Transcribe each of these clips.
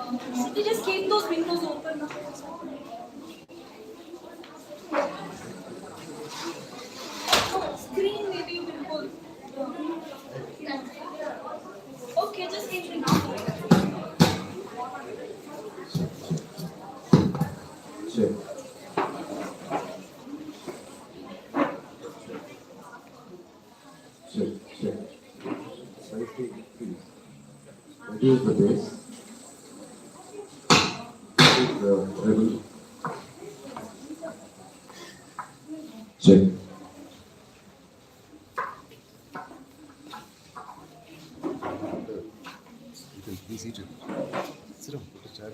Should we just keep those windows open? Oh, screen maybe will pull. Okay, just keep it. Check. Check, check. Slightly increase. Reduce the bass. Increase the treble. Check. Be seated. Sit down. Put a chair on.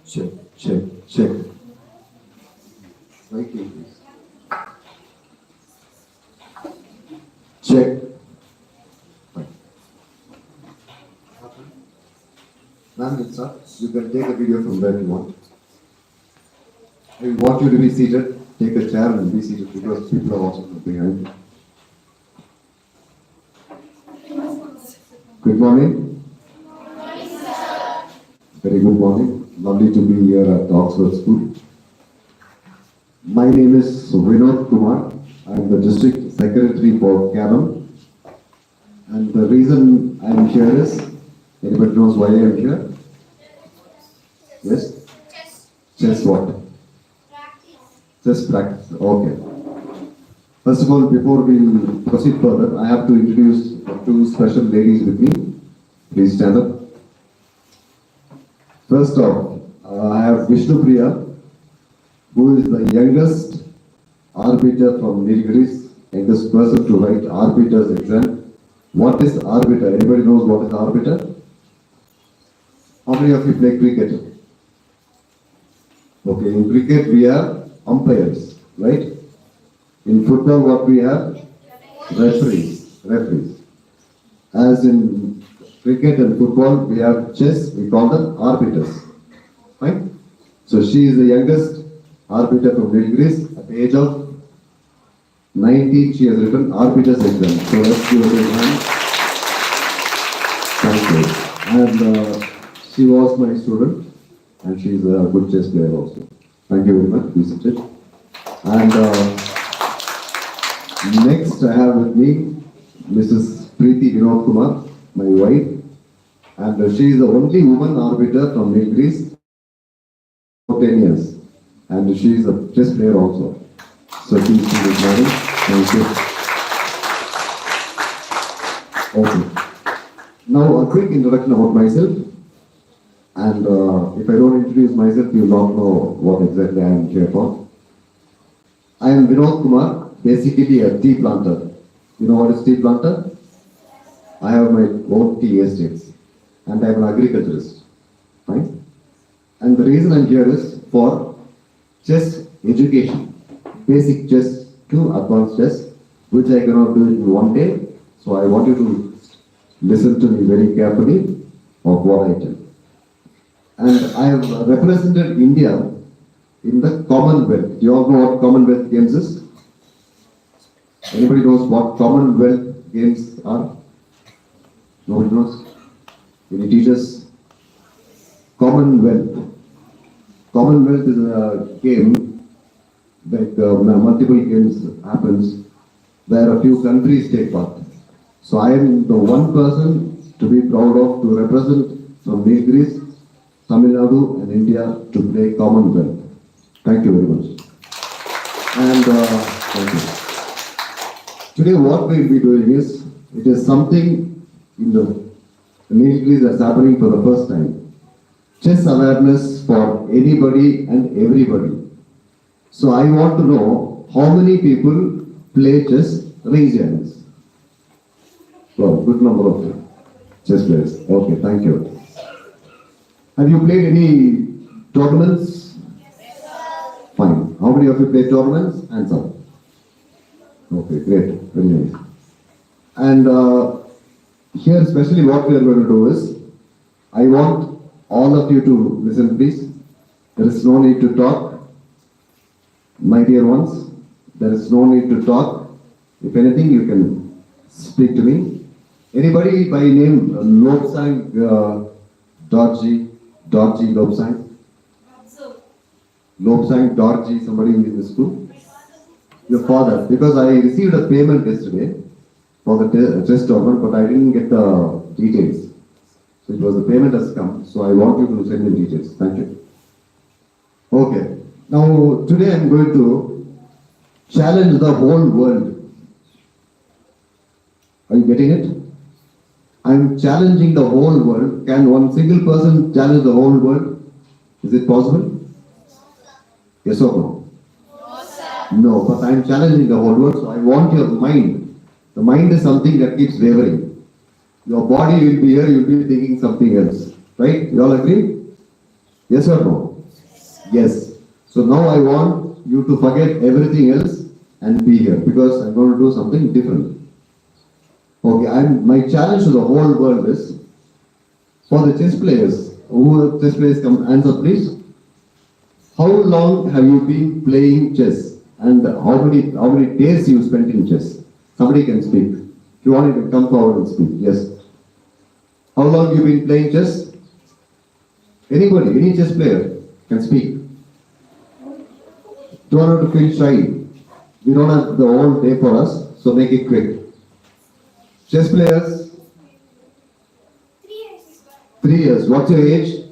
Check, check, check. Slightly increase. Check. Fine. Ma'am, it's up. You can take a video from where you want. I want you to be seated. Take a chair and be seated because people are watching from behind you. Good morning. Very good morning. Lovely to be here at Oxford School. My name is Vinod Kumar. I am the District Secretary for CABM. And the reason I am here is, anybody knows why I am here? Yes? Chess what? Chess practice. Okay. First of all, before we proceed further, I have to introduce two special ladies with me. Please stand up. First off, I have Vishnu Priya, who is the youngest arbiter from Nilgiris, youngest person to write arbiter's exam. What is arbiter? Anybody knows what is arbiter? How many of you play cricket? Okay, in cricket we have umpires, right? In football what we have? Referees. As in cricket and football we have chess, we call them arbiters. Right? So she is the youngest arbiter from Nilgiris. At the age of 19 she has written arbiter's exam. So let's give her a hand. Thank you. And she was my student and she is a good chess player also. Thank you very much. Be seated. And next I have with me Mrs. Preeti Vinod Kumar, my wife, and she is the only woman arbiter from Nilgiris for 10 years, and she is a chess player also. So please be good morning. Thank you. Okay. Now a quick introduction about myself, and if I don't introduce myself, you will not know what exactly I am here for. I am Vinod Kumar, basically a tea planter. You know what is tea planter? I have my own tea estates and I am an agriculturist. Fine? And the reason I am here is for chess education. Basic chess to advanced chess, which I cannot do in one day. So I want you to listen to me very carefully of what I tell. And I have represented India in the Commonwealth. Do you all know what Commonwealth Games is? Anybody knows what Commonwealth Games are? Nobody knows? Any teachers? Commonwealth. Commonwealth is a game, like multiple games happens, where a few countries take part. So I am the one person to be proud of to represent from Nilgiris, Tamil Nadu and India to play Commonwealth. Thank you very much. And thank you. Today what we will be doing is, it is something in the Nilgiris that's happening for the first time. Chess awareness for anybody and everybody. So I want to know how many people play chess. Raise your hands. Well, good number of chess players. Okay, thank you. Have you played any tournaments? Fine. How many of you play tournaments? Hands up. Okay, great. Very nice. And here especially what we are going to do is, I want all of you to listen please. There is no need to talk. My dear ones, there is no need to talk. If anything, you can speak to me. Anybody by name Loksang Dorji, Lobsang. Observe. Lobsang, Dorji, somebody in the school? Your father. Because I received a payment yesterday for the test tournament, but I didn't get the details. So it was the payment has come, so I want you to send me details. Thank you. Okay. Now, today I am going to challenge the whole world. Are you getting it? I am challenging the whole world. Can one single person challenge the whole world? Is it possible? Yes or no? No, but I am challenging the whole world, so I want your mind. The mind is something that keeps wavering. Your body will be here, you will be thinking something else. Right? You all agree? Yes or no? Yes. So now I want you to forget everything else and be here because I'm going to do something different. Okay, my challenge to the whole world is for the chess players. Who chess players come answer please? How long have you been playing chess? And how many days you spent in chess? Somebody can speak. If you want, you can come forward and speak. Yes. How long you been playing chess? Anybody, any chess player can speak. Don't have to feel shy. We don't have the whole day for us, so make it quick. Chess players? 3 years. 3 years. What's your age?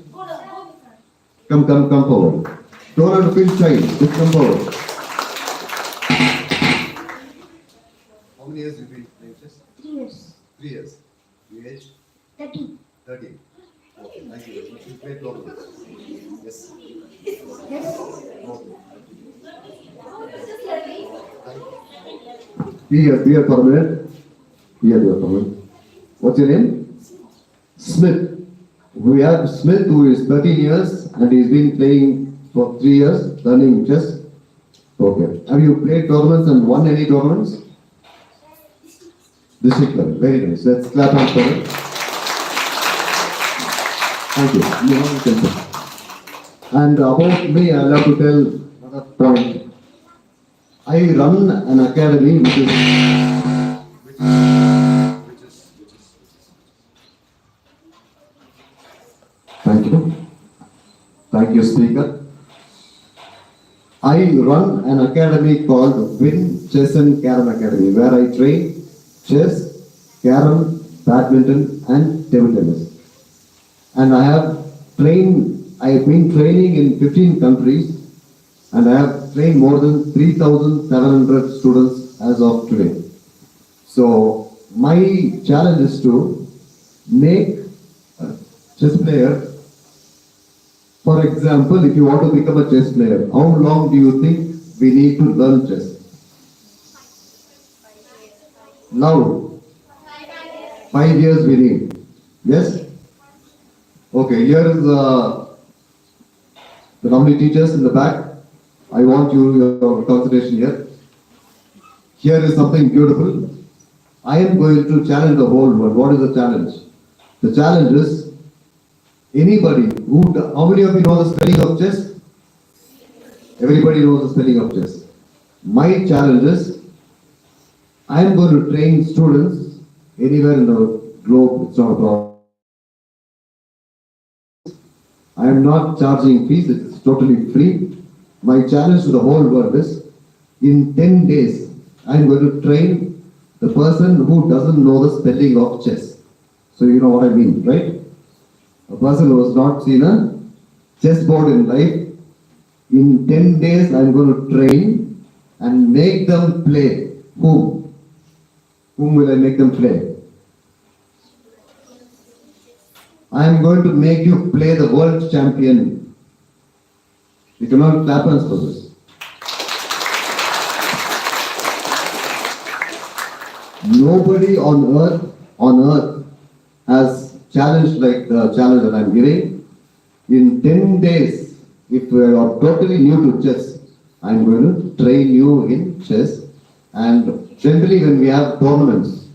Come forward. Don't have to feel shy. Just come forward. How many years have you been playing chess? 3 years. 3 years. Your age? 30. 30. Okay, thank you. You play tournaments? Yes. Yes. Okay. Be here for a minute. Be here for a minute. What's your name? Smith. We have Smith who is 13 years and he's been playing for 3 years, learning chess. Okay. Have you played tournaments and won any tournaments? District level. Very nice. Let's clap hands for it. Thank you. You can say. And about me, I'll have to tell another point. I run an academy which is Thank you. Thank you, Speaker. I run an academy called Win Chess and Carom Academy, where I train chess, carom, badminton, and table tennis. And I have been training in 15 countries, and I have trained more than 3,700 students as of today. So my challenge is to make a chess player. For example, if you want to become a chess player, how long do you think we need to learn chess? Now, 5 years we need. Yes? Okay, here is the lovely teachers in the back. I want your concentration here. Here is something beautiful. I am going to challenge the whole world. What is the challenge? The challenge is anybody how many of you know the spelling of chess? Everybody knows the spelling of chess. My challenge is I am going to train students anywhere in the globe. It's not a problem. I am not charging fees. It's totally free. My challenge to the whole world is in 10 days I am going to train the person who doesn't know the spelling of chess. So you know what I mean, right? A person who has not seen a chessboard in life, in 10 days I am going to train and make them play. Whom? Whom will I make them play? I am going to make you play the world champion. You cannot clap hands for this. Nobody on earth has challenged like the challenge that I am giving. In 10 days, if you are totally new to chess, I am going to train you in chess. And generally when we have tournaments,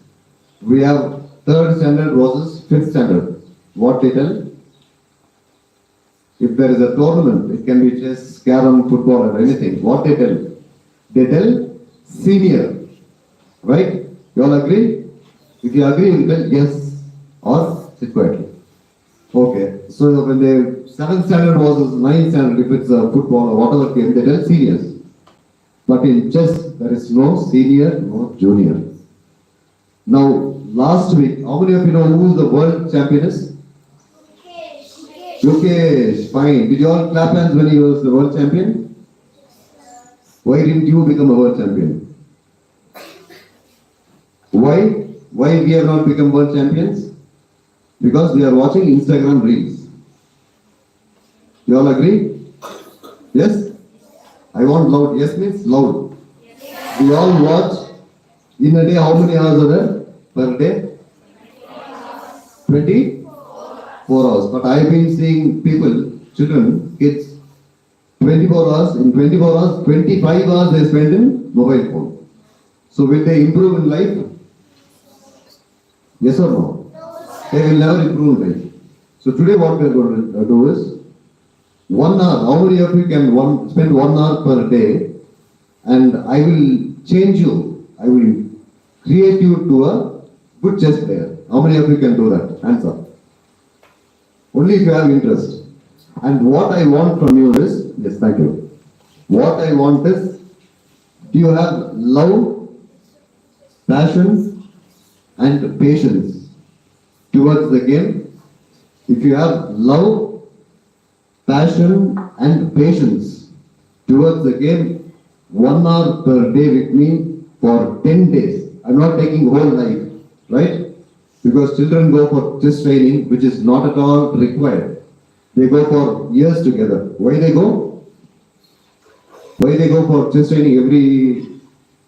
we have 3rd standard versus 5th standard. What they tell? If there is a tournament, it can be chess, carom, football or anything. What they tell? They tell senior. Right? You all agree? If you agree, you will tell yes or sit quietly. Okay. So when the 7th standard versus 9th standard, if it's a football or whatever game, they tell seniors. But in chess, there is no senior, no junior. Now, last week, how many of you know who the world champion is? Yokesh, fine. Did you all clap hands when he was the world champion? Why didn't you become a world champion? Why? Why we have not become world champions? Because we are watching Instagram reels. You all agree? Yes? I want loud. Yes means loud. We all watch. In a day, how many hours are there per day? 24 hours. But I've been seeing people, children, kids, 24 hours. In 24 hours, 25 hours they spend in mobile phone. So will they improve in life? Yes or no? They will never improve in life. So today what we are going to do is 1 hour. How many of you can spend 1 hour per day? And I will change you. I will create you to a good chess player. How many of you can do that? Hands up. Only if you have interest. And what I want from you is, yes, thank you. What I want is, do you have love, passion, and patience towards the game? If you have love, passion, and patience towards the game, 1 hour per day with me for 10 days. I'm not taking whole life, right? Because children go for chess training, which is not at all required. They go for years together. Why they go? Why they go for chess training every,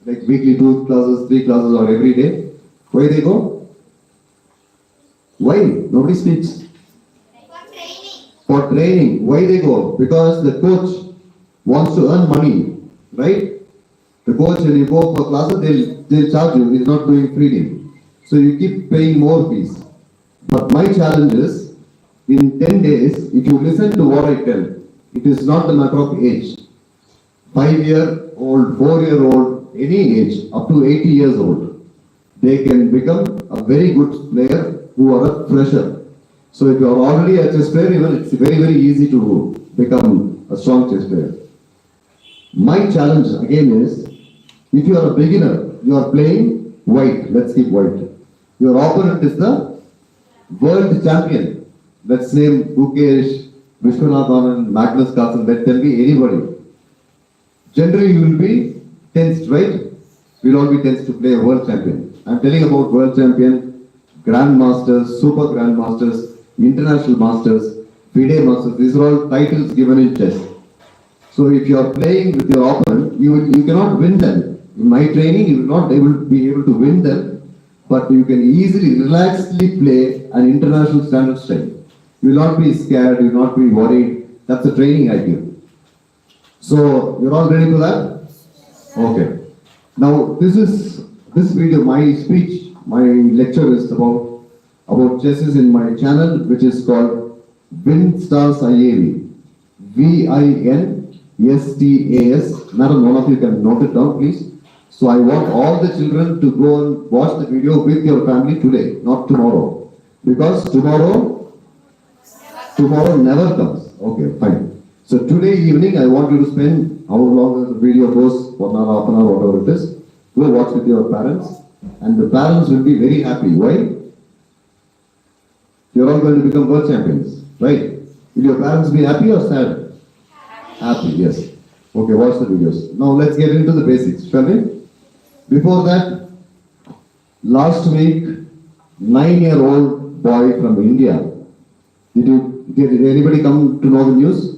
like weekly 2 classes, 3 classes, or every day? Why they go? Why? Nobody speaks. For training. Why they go? Because the coach wants to earn money, right? The coach, when you go for classes, they'll charge you. He's not doing freely. So you keep paying more fees. But my challenge is, in 10 days, if you listen to what I tell, it is not a matter of age. 5-year-old, 4-year-old, any age, up to 80 years old, they can become a very good player who are a fresher. So if you are already a chess player, even it's very, very easy to become a strong chess player. My challenge again is, if you are a beginner, you are playing white, let's keep white. Your opponent is the world champion. Let's name Mukesh, Vishwanath Anand, Magnus Carlsen, let them be anybody. Generally you will be tensed, right? We will all be tensed to play a world champion. I am telling about world champion, grandmasters, super grandmasters, international masters, FIDE masters. These are all titles given in chess. So if you are playing with your opponent, you cannot win them. In my training, you will not be able to win them, but you can easily, relaxedly play an international standard style. You will not be scared, you will not be worried. That's the training I give. So you're all ready for that? Okay. Now this video, my speech, my lecture is about chess is in my channel, which is called Winstars IAV. VINSTAS. Madam, one of you can note it down, please. So I want all the children to go and watch the video with your family today, not tomorrow. Because tomorrow never comes. Okay, fine. So today evening, I want you to spend, how long the video goes, 1 hour, half an hour, whatever it is, go watch with your parents. And the parents will be very happy. Why? You're all going to become world champions, right? Will your parents be happy or sad? Happy, yes. Okay, watch the videos. Now let's get into the basics, shall we? Before that, last week, 9-year-old boy from India. Did anybody come to know the news?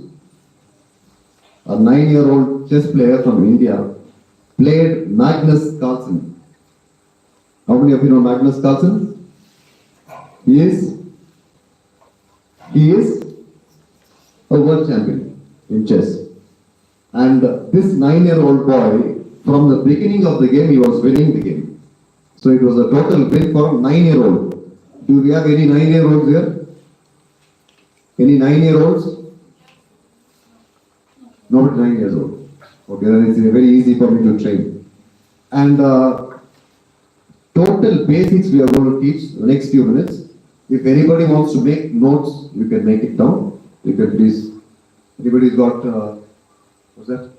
A 9-year-old chess player from India played Magnus Carlsen. How many of you know Magnus Carlsen? He is a world champion in chess. And this 9-year-old boy, from the beginning of the game, he was winning the game. So it was a total win for a 9-year-old. Do we have any 9-year-olds here? Any 9-year-olds? Not 9 years old. Okay, then it's very easy for me to train. And total basics we are going to teach the next few minutes. If anybody wants to make notes, you can make it down. You can please. Anybody's got what's that?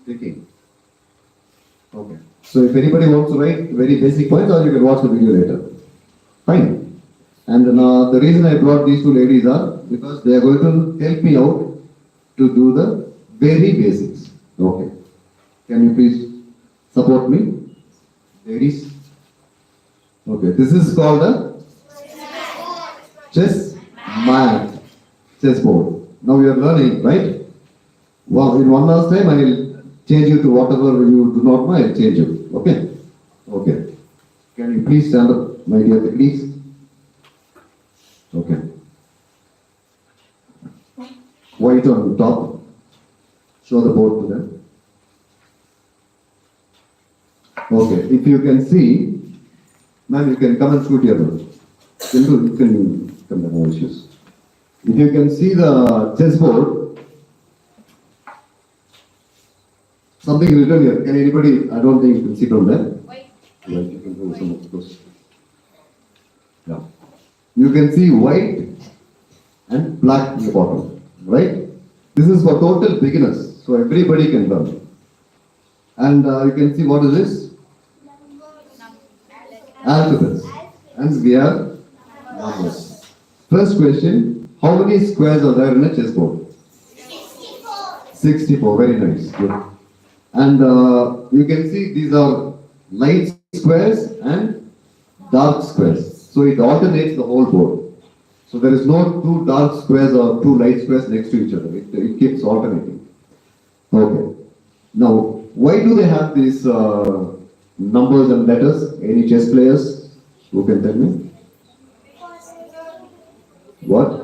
Thinking. Okay. So if anybody wants to write very basic points, or you can watch the video later. Fine. And the reason I brought these two ladies are because they are going to help me out to do the very basics. Okay. Can you please support me? Ladies? Okay. This is called a chess mat. Chessboard. Now you are learning, right? Well, in 1 hour's time, I will change you to whatever you do not know, I will change you. Okay? Okay. Can you please stand up, my dear ladies? Okay. White on top. Show the board to them. Okay. If you can see, ma'am, you can come and shoot here. You can come down, no issues. If you can see the chessboard, something written here. Can anybody? I don't think you can see from there. White. Yeah, you can do some of those. Yeah. You can see white and black in the bottom, right? This is for total beginners, so everybody can learn. And you can see what is this? Alphabets. And we have numbers. First question, how many squares are there in a chessboard? 64, very nice. Good. And you can see these are light squares and dark squares. So it alternates the whole board. So there is no two dark squares or two light squares next to each other. It keeps alternating. Okay. Now, why do they have these numbers and letters? Any chess players who can tell me? What?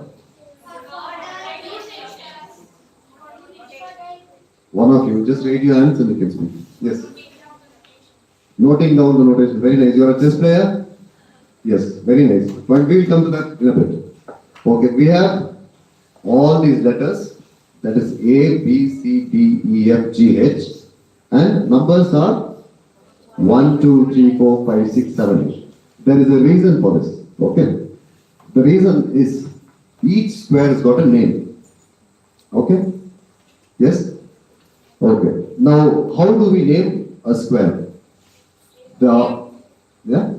One of you, just raise your hands and you can speak. Yes. Noting down the notation. Very nice. You are a chess player? Yes, very nice. But we will come to that in a bit. Okay, we have all these letters. That is A, B, C, D, E, F, G, H. And numbers are 1, 2, 3, 4, 5, 6, 7, 8. There is a reason for this. Okay. The reason is each square has got a name. Okay? Yes? Okay. Now, how do we name a square? Yeah?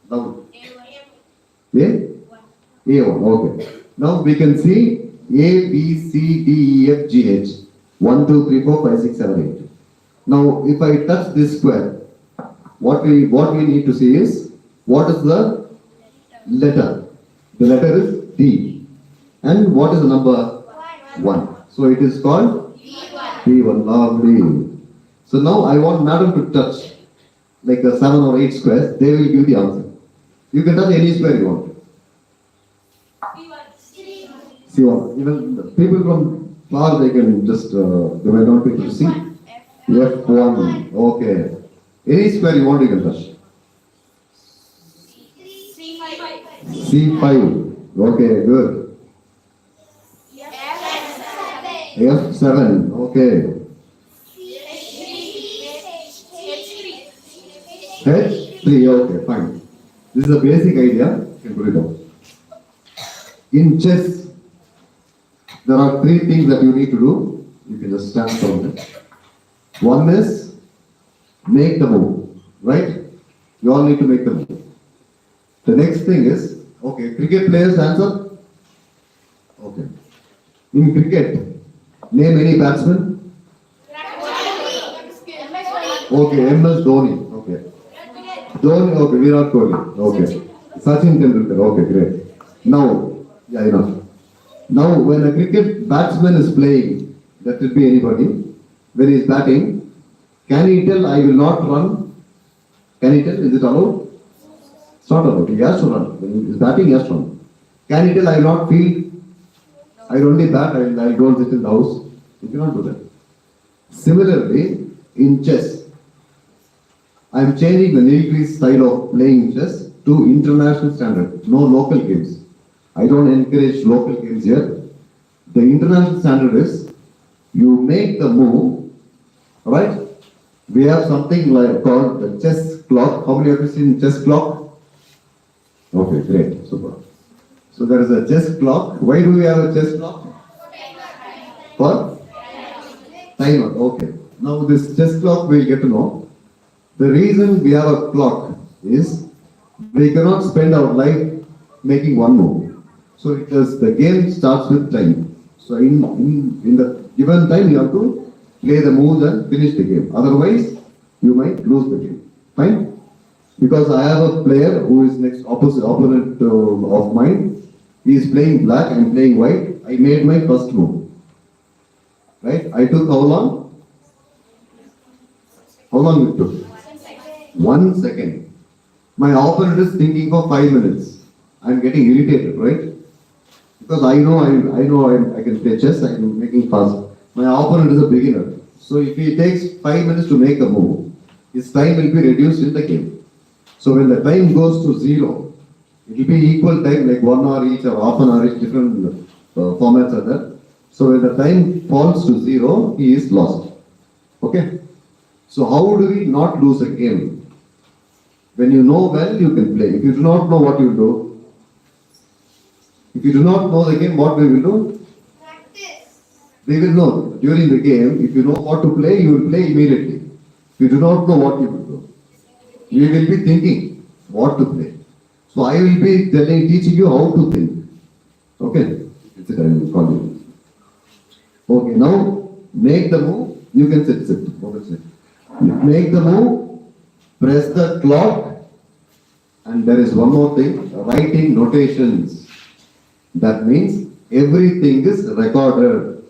Now, A? A1. Okay. Now we can see A, B, C, D, E, F, G, H. 1, 2, 3, 4, 5, 6, 7, 8. Now, if I touch this square, what we need to see is what is the letter? The letter is D. And what is the number? 1. So it is called D1. Lovely. So now I want madam to touch like a 7 or 8 squares. They will give the answer. You can touch any square you want. C1. Even the people from far, they can just, they might not be able to see. F1. Okay. Any square you want, you can touch. C5. Okay, good. F7. Okay. H3. Okay, fine. This is a basic idea. You can put it down. In chess, there are 3 things that you need to do. You can just stand from it. One is make the move, right? You all need to make the move. The next thing is, okay, cricket players answer. Okay. In cricket, name any batsman. Okay, MS Dhoni. Okay. Dhoni, okay, Virat Kohli. Okay. Sachin Tendulkar. Okay, great. Now, yeah, enough. Now, when a cricket batsman is playing, that will be anybody, when he is batting, can he tell I will not run? Can he tell? Is it allowed? It's not allowed. He has to run. When he is batting, he has to run. Can he tell I will not field? I will only bat, I will go and sit in the house? You cannot do that. Similarly, in chess, I am changing the Nilgiri style of playing chess to international standard, no local games. I don't encourage local games here. The international standard is you make the move, right? We have something like called the chess clock. How many of you seen chess clock? Okay, great, super. So there is a chess clock. Why do we have a chess clock? For timer. Okay. Now this chess clock we'll get to know. The reason we have a clock is we cannot spend our life making one move. So it is the game starts with time. So in the given time you have to play the moves and finish the game. Otherwise you might lose the game. Fine? Because I have a player who is next opponent of mine. He is playing black, I am playing white. I made my first move. Right? I took how long? How long it took? 1 second. My opponent is thinking for 5 minutes. I am getting irritated, right? Because I know I can play chess, I am making fast. My opponent is a beginner. So if he takes 5 minutes to make a move, his time will be reduced in the game. So when the time goes to 0, it will be equal time, like 1 hour each or half an hour each, different formats are there. So when the time falls to 0, he is lost. Okay? So how do we not lose a game? When you know well, you can play. If you do not know what you do, if you do not know the game, what we will do? Practice. We will know. During the game, if you know what to play, you will play immediately. If you do not know what you will do, you will be thinking what to play. So I will be teaching you how to think. Okay? That's it, I will call you. Okay, now make the move. You can sit. Make the move, press the clock, and there is one more thing, writing notations. That means everything is recorded.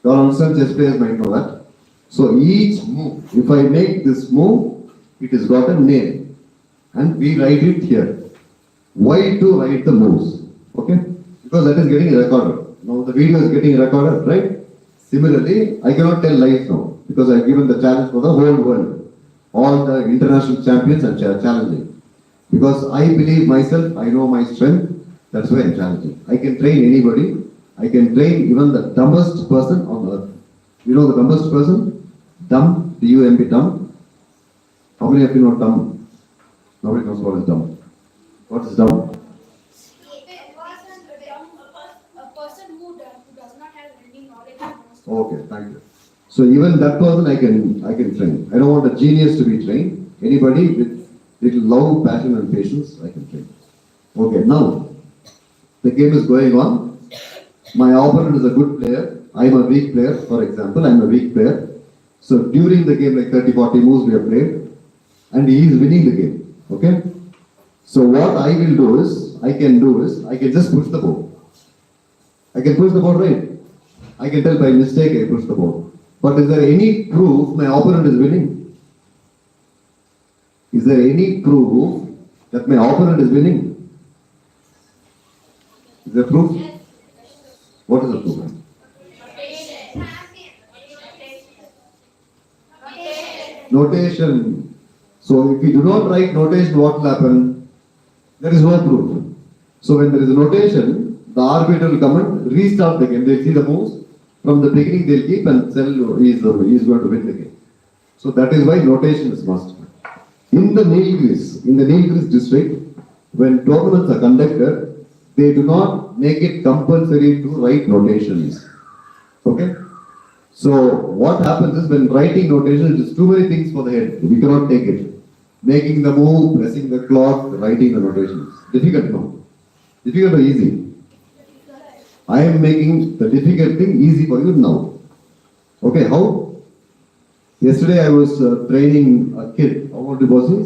You understand, chess players might know that. So each move, if I make this move, it has got a name. And we write it here. Why to write the moves? Okay? Because that is getting recorded. Now the video is getting recorded, right? Similarly, I cannot tell lies now because I have given the challenge for the whole world. All the international champions are challenging. Because I believe myself, I know my strength, that's why I'm challenging. I can train anybody. I can train even the dumbest person on earth. You know the dumbest person? Dumb, D-U-M-B, dumb. How many of you know dumb? Nobody knows what is dumb. What is dumb? A person who does not have any knowledge of most. Okay, thank you. So even that person I can train. I don't want a genius to be trained. Anybody with little love, passion and patience, I can train. Okay, now the game is going on. My opponent is a good player. I am a weak player, for example. I am a weak player. So during the game, like 30-40 moves we have played, and he is winning the game. Okay? So what I will do is, I can just push the board. I can push the board, right? I can tell by mistake I push the board. But is there any proof my opponent is winning? Is there any proof that my opponent is winning? Is there proof? What is the proof? Notation. So if you do not write notation, what will happen? There is no proof. So when there is a notation, the arbiter will come and restart the game. They will see the moves. From the beginning they will keep and tell he is going to win the game. So that is why notation is must. In the Nilgiris district, when tournaments are conducted, they do not make it compulsory to write notations. Okay? So what happens is when writing notation, it is too many things for the head. We cannot take it. Making the move, pressing the clock, writing the notations. Difficult, no? Difficult or easy? I am making the difficult thing easy for you now. Okay, how? Yesterday I was training a kid. How old was he?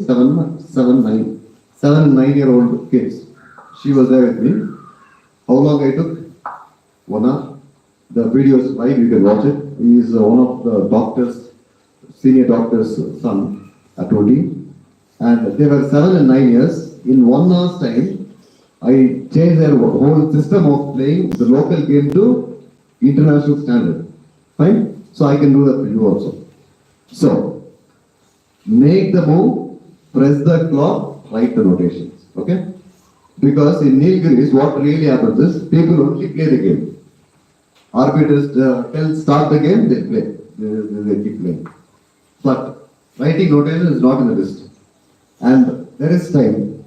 9-year-old kids. She was there with me. How long I took? 1 hour. The video is live, you can watch it. He is one of the doctors, senior doctor's son at Ooty. And they were 7 and 9 years. In 1 hour's time, I changed their whole system of playing the local game to international standard. Fine? So I can do that for you also. So, make the move, press the clock, write the notations. Okay? Because in Nilgiris, what really happens is people only play the game. Arbiters tell start the game, they play. They keep playing. But writing notation is not in the list. And there is time.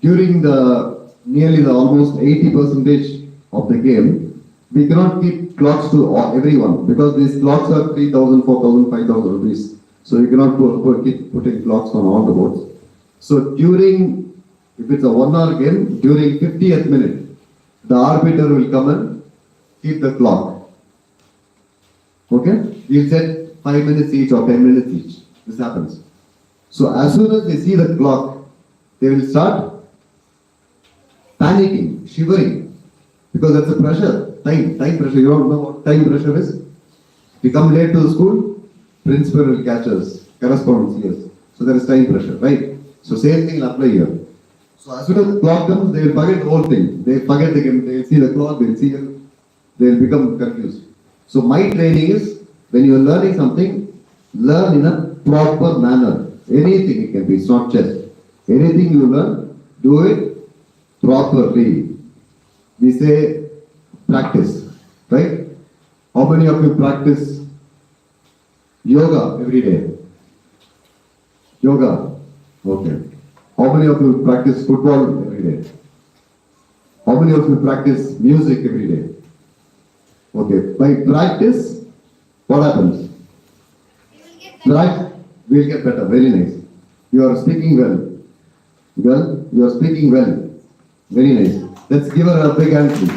during the nearly the almost 80% of the game, we cannot keep clocks to everyone because these clocks are 3,000, 4,000, 5,000 rupees. So you cannot keep putting clocks on all the boards. So during, if it's a 1 hour game, during 50th minute, the arbiter will come and keep the clock. Okay? We'll set 5 minutes each or 10 minutes each. This happens. So as soon as they see the clock, they will start panicking, shivering, because that's the pressure, time pressure. You don't know what time pressure is? We come late to the school, principal will catch us, correspondence here. So there is time pressure, right? So same thing will apply here. So as soon as the clock comes, they will forget the whole thing. They forget the game, they will see the clock, they will see it, they will become confused. So my training is, when you are learning something, learn in a proper manner. Anything it can be, it's not chess. Anything you learn, do it properly. We say practice, right? How many of you practice yoga every day? Yoga, okay. How many of you practice football every day? How many of you practice music every day? Okay, by practice, what happens? Right? We'll get better, very nice. You are speaking well. Girl, you are speaking well. Very nice. Let's give her a big hand, please.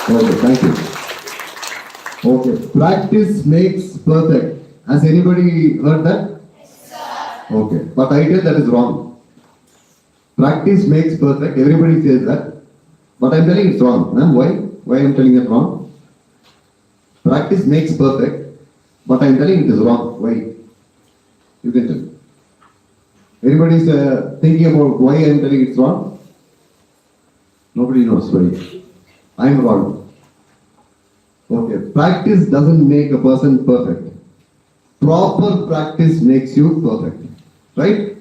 Okay, thank you. Okay, practice makes perfect. Has anybody heard that? Yes, sir. Okay, but I tell that is wrong. Practice makes perfect. Everybody says that. But I'm telling it's wrong. Ma'am, why? Why I'm telling it wrong? Practice makes perfect. But I'm telling it is wrong. Why? You can tell. Anybody is thinking about why I'm telling it's wrong? Nobody knows why. I'm wrong. Okay, practice doesn't make a person perfect. Proper practice makes you perfect. Right?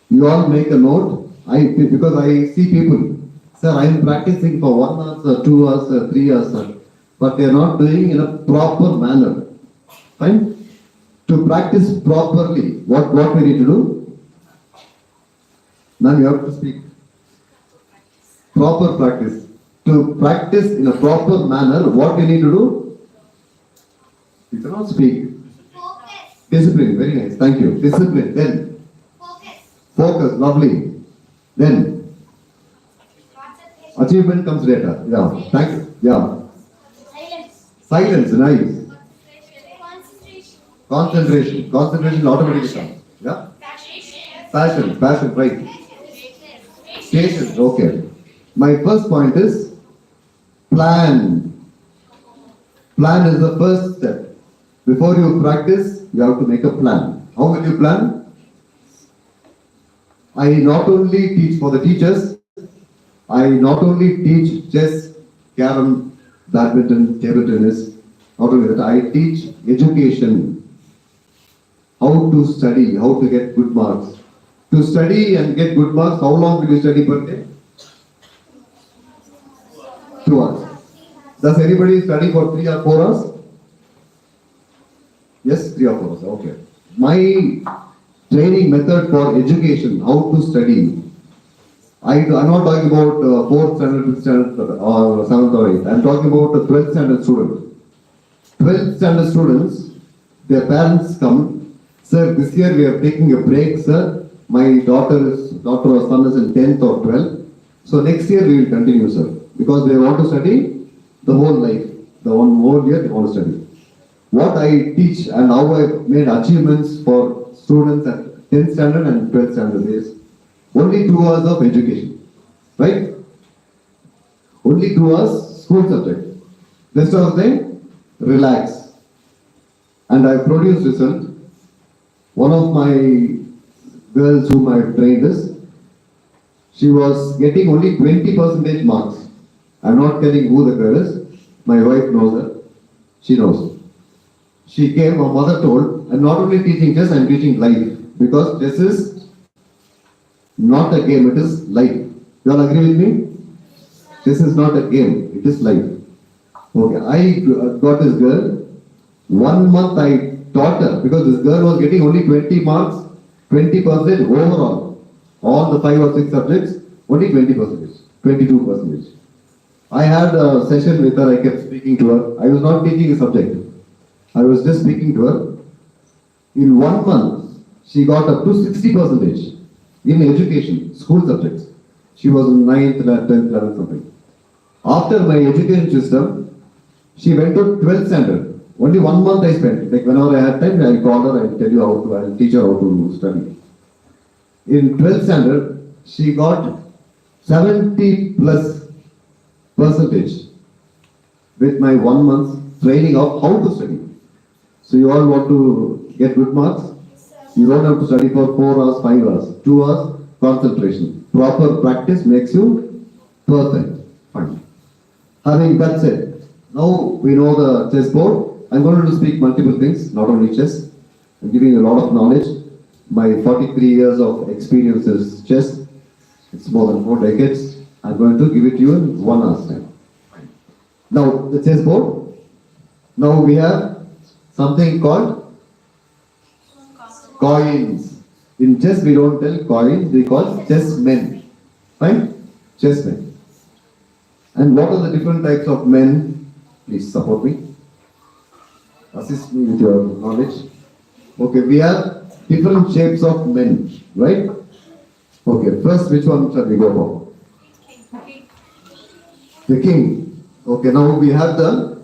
You all make a note. Because I see people, sir, I'm practicing for 1 hour, sir, 2 hours, sir, 3 hours, sir, but they are not doing in a proper manner. Fine? To practice properly, what we need to do? Ma'am, you have to speak. Proper practice. To practice in a proper manner, what we need to do? You cannot speak. Focus. Discipline, very nice, thank you. Discipline, then. Focus, lovely. Then. Concentration. Achievement comes later. Yeah, thank you. Yeah. Silence. Silence, nice. Concentration. Concentration. Concentration automatically comes. Yeah. Passion, right. Patience, okay. My first point is plan. Plan is the first step. Before you practice, you have to make a plan. How will you plan? I not only teach for the teachers, I not only teach chess, carom, badminton, table tennis, not only that, I teach education. How to study, how to get good marks. To study and get good marks, how long will you study per day? 2 hours. Does anybody study for 3 or 4 hours? Yes, 3 or 4 hours, okay. My training method for education, how to study. I'm not talking about 4th standard, 5th standard or 7th or 8th. I'm talking about the 12th standard students. 12th standard students, their parents come, sir, this year we are taking a break, sir. My daughter or son is in 10th or 12th. So next year we will continue, sir. Because they want to study the whole life. The one whole year they want to study. What I teach and how I made achievements for students at 10th standard and 12th standard is only 2 hours of education. Right? Only 2 hours school subject. Rest of the time, relax. And I produced result. One of my girls whom I have trained is, she was getting only 20% marks. I'm not telling who the girl is. My wife knows her. She knows. She came, her mother told, I'm not only teaching chess, I'm teaching life. Because chess is not a game, it is life. You all agree with me? Chess is not a game, it is life. Okay, I got this girl. 1 month I taught her, because this girl was getting only 20 marks, 20% overall. All the 5 or 6 subjects, only 20%, 22%. I had a session with her, I kept speaking to her. I was not teaching a subject. I was just speaking to her. In 1 month, she got up to 60% in education, school subjects. She was in 9th, 10th, 11th, something. After my education system, she went to 12th standard. Only 1 month I spent. Like whenever I had time, I call her and tell you how to, I'll teach her how to study. In 12th standard, she got 70+% with my 1 month training of how to study. So you all want to get good marks? You don't have to study for 4 hours, 5 hours, 2 hours concentration. Proper practice makes you perfect. Fine. Having that said, now we know the chessboard. I'm going to speak multiple things, not only chess. I'm giving you a lot of knowledge. My 43 years of experience is chess. It's more than 4 decades. I'm going to give it to you in 1 hour's time. Now, the chessboard. Now we have something called coins. In chess, we don't tell coins, we call chessmen. Fine? Chessmen. And what are the different types of men? Please support me. Assist me with your knowledge. Okay, we have different shapes of men, right? Okay, first, which one shall we go for? The king. Okay, now we have the,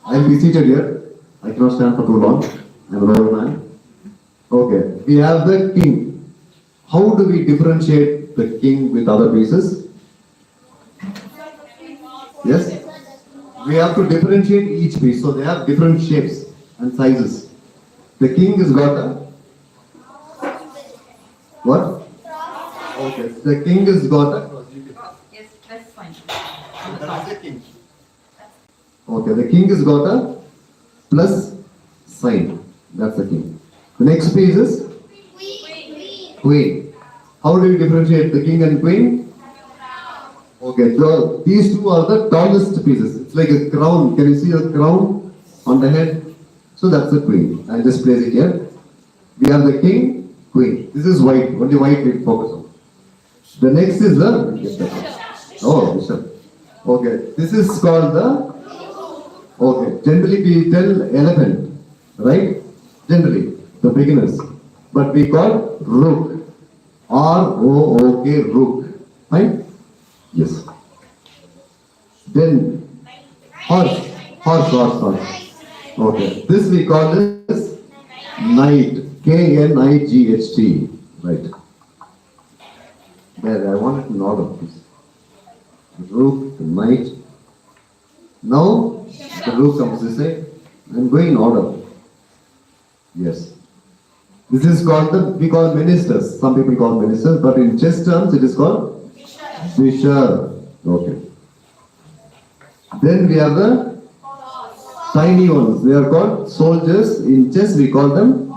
I'll be seated here. I cannot stand for too long. I'm an old man. Okay, we have the king. How do we differentiate the king with other pieces? Yes? We have to differentiate each piece. So they have different shapes and sizes. The king has got a what? Okay, the king has got a. Yes, that's fine. That is the king. Okay, the king has got a plus sign. That's the king. The next piece is queen. How do we differentiate the king and queen? Okay, so these two are the tallest pieces. It's like a crown. Can you see a crown on the head? So that's the queen. I'll just place it here. We have the king, queen. This is white. Only white we focus on. The next is the bishop. Okay, this is called the. Okay, generally we tell elephant, right? Generally, the beginners. But we call rook. R-O-O-K, rook. Fine? Yes. Then horse. Okay. This we call this knight. K-N-I-G-H-T. Right. There, I want it in order, please. Rook, knight. Now, the rook comes this way. I'm going in order. Yes. This is called we call ministers. Some people call ministers, but in chess terms it is called bishop. Okay. Then we have the tiny ones. They are called soldiers. In chess we call them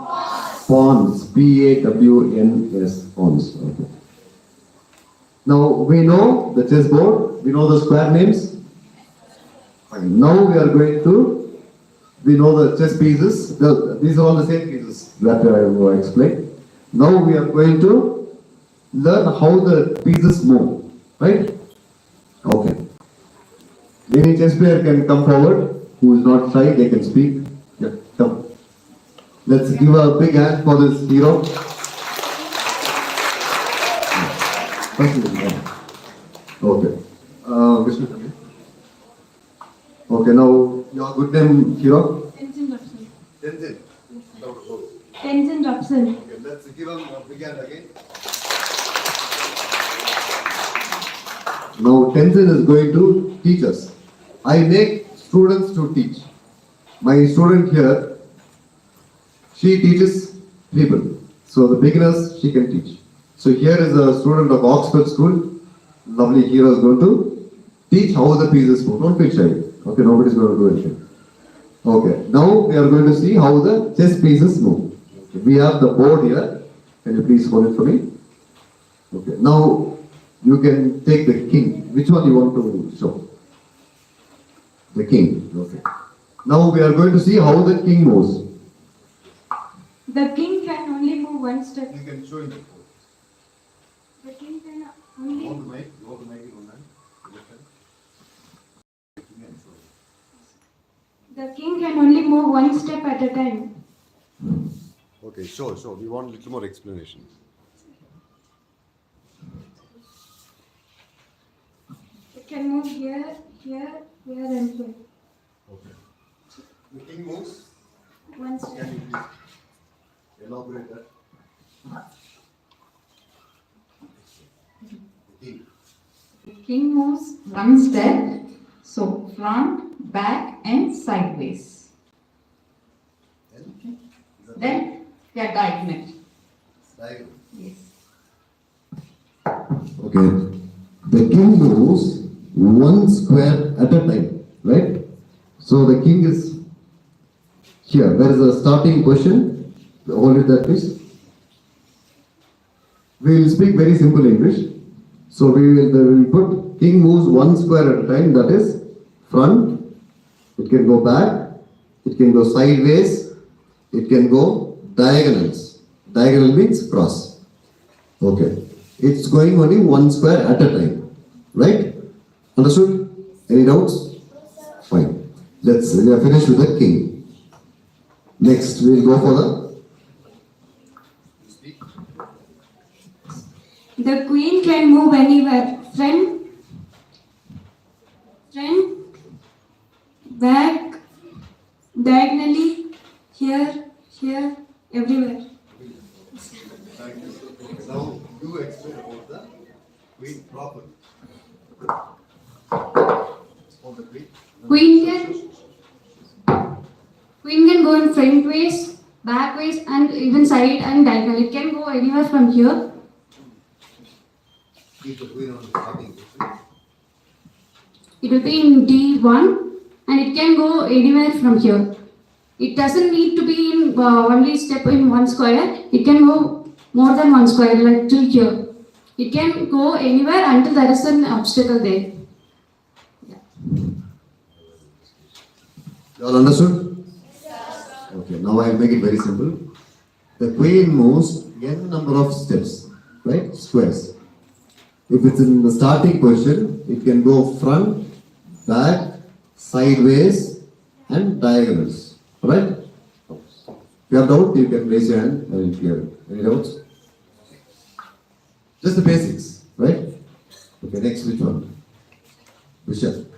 pawns. P-A-W-N-S. Pawns. Okay. Now we know the chessboard. We know the square names. Fine. Now we are going to, we know the chess pieces. These are all the same pieces that I will explain. Now we are going to learn how the pieces move. Right? Okay. Any chess player can come forward. Who is not shy, they can speak. Yeah, come. Let's give a big hand for this hero. Okay. Vishnu, come here. Okay, now your good name, hero? Tenzin Rapsal. Tenzin. Tenzin Rapsal. Okay, let's give him a big hand again. Now Tenzin is going to teach us. I make students to teach. My student here, she teaches people. So the beginners, she can teach. So here is a student of Oxford School. Lovely hero is going to teach how the pieces move. Don't be shy. Okay, nobody's going to do anything. Okay, now we are going to see how the chess pieces move. Okay, we have the board here. Can you please hold it for me? Okay, now you can take the king. Which one you want to show? The king. Okay. Now we are going to see how the king moves. The king can only move one step. You can show him the board. The king can only Hold the mic in one hand. The king can only move one step at a time. Okay, sure. We want a little more explanation. It can move here, here, here, and here. Okay. The king moves. One step. Can you please elaborate that? The king. The king moves one step, so front, back, and sideways. Then, diagonal. Diagonal. Yes. Okay. The king moves one square at a time, right? So the king is here. There is a starting question. Hold it there, please. We will speak very simple English. So we will put king moves one square at a time. That is front. It can go back. It can go sideways. It can go diagonals. Diagonal means cross. Okay. It's going only one square at a time. Right? Understood? Any doubts? Fine. We are finished with the king. Next, we will go for The queen can move anywhere. Front, back, diagonally, here, everywhere. Thank you. Okay, now you explain about the queen proper. For the queen. Queen can go in front ways, back ways, and even side and diagonal. It can go anywhere from here. Keep the queen on the starting position. It will be in D1, and it can go anywhere from here. It doesn't need to be in only step in one square. It can go more than one square, like till here. It can go anywhere until there is an obstacle there. You all understood? Yes. Okay, now I will make it very simple. The queen moves n number of steps, right? Squares. If it's in the starting position, it can go front, back, sideways, and diagonals. Alright? If you have doubt, you can raise your hand and I will clear it. Any doubts? Just the basics, right? Okay, next which one? Bishop.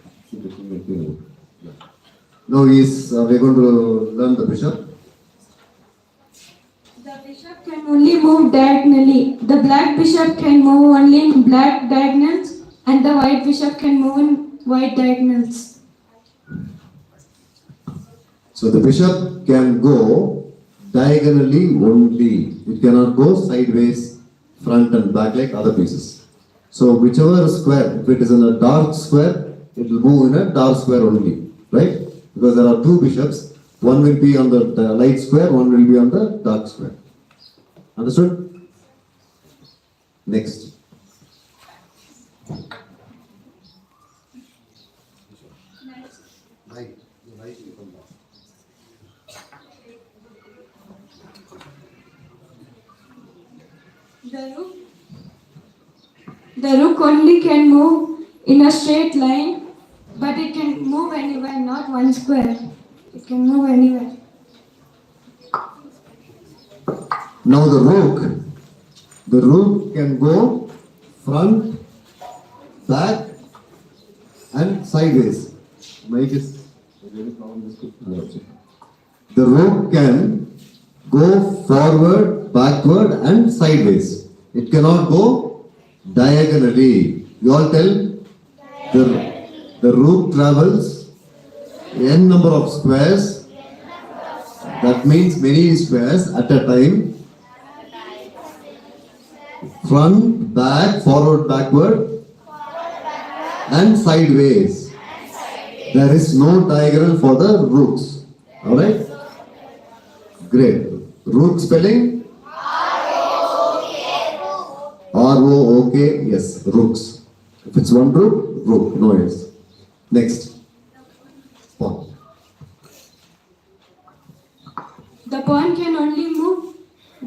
Now we're going to learn the bishop. The bishop can only move diagonally. The black bishop can move only in black diagonals, and the white bishop can move in white diagonals. So the bishop can go diagonally only. It cannot go sideways, front and back like other pieces. So whichever square, if it is in a dark square, it will move in a dark square only, right? Because there are two bishops. One will be on the light square, one will be on the dark square. Understood? Next. Knight. The knight will come down. The rook only can move in a straight line, but it can move anywhere, not one square. It can move anywhere. Now the rook can go front, back and sideways. The rook can go forward, backward and sideways. It cannot go diagonally. You all tell? The rook travels n number of squares. That means many squares at a time. Front, back, forward, backward and sideways. There is no diagonal for the rooks. Alright? Great. Rook spelling? R-O-O-K. Yes, rooks. If it's one rook, rook. No yes. Next. Pawn. The pawn can only move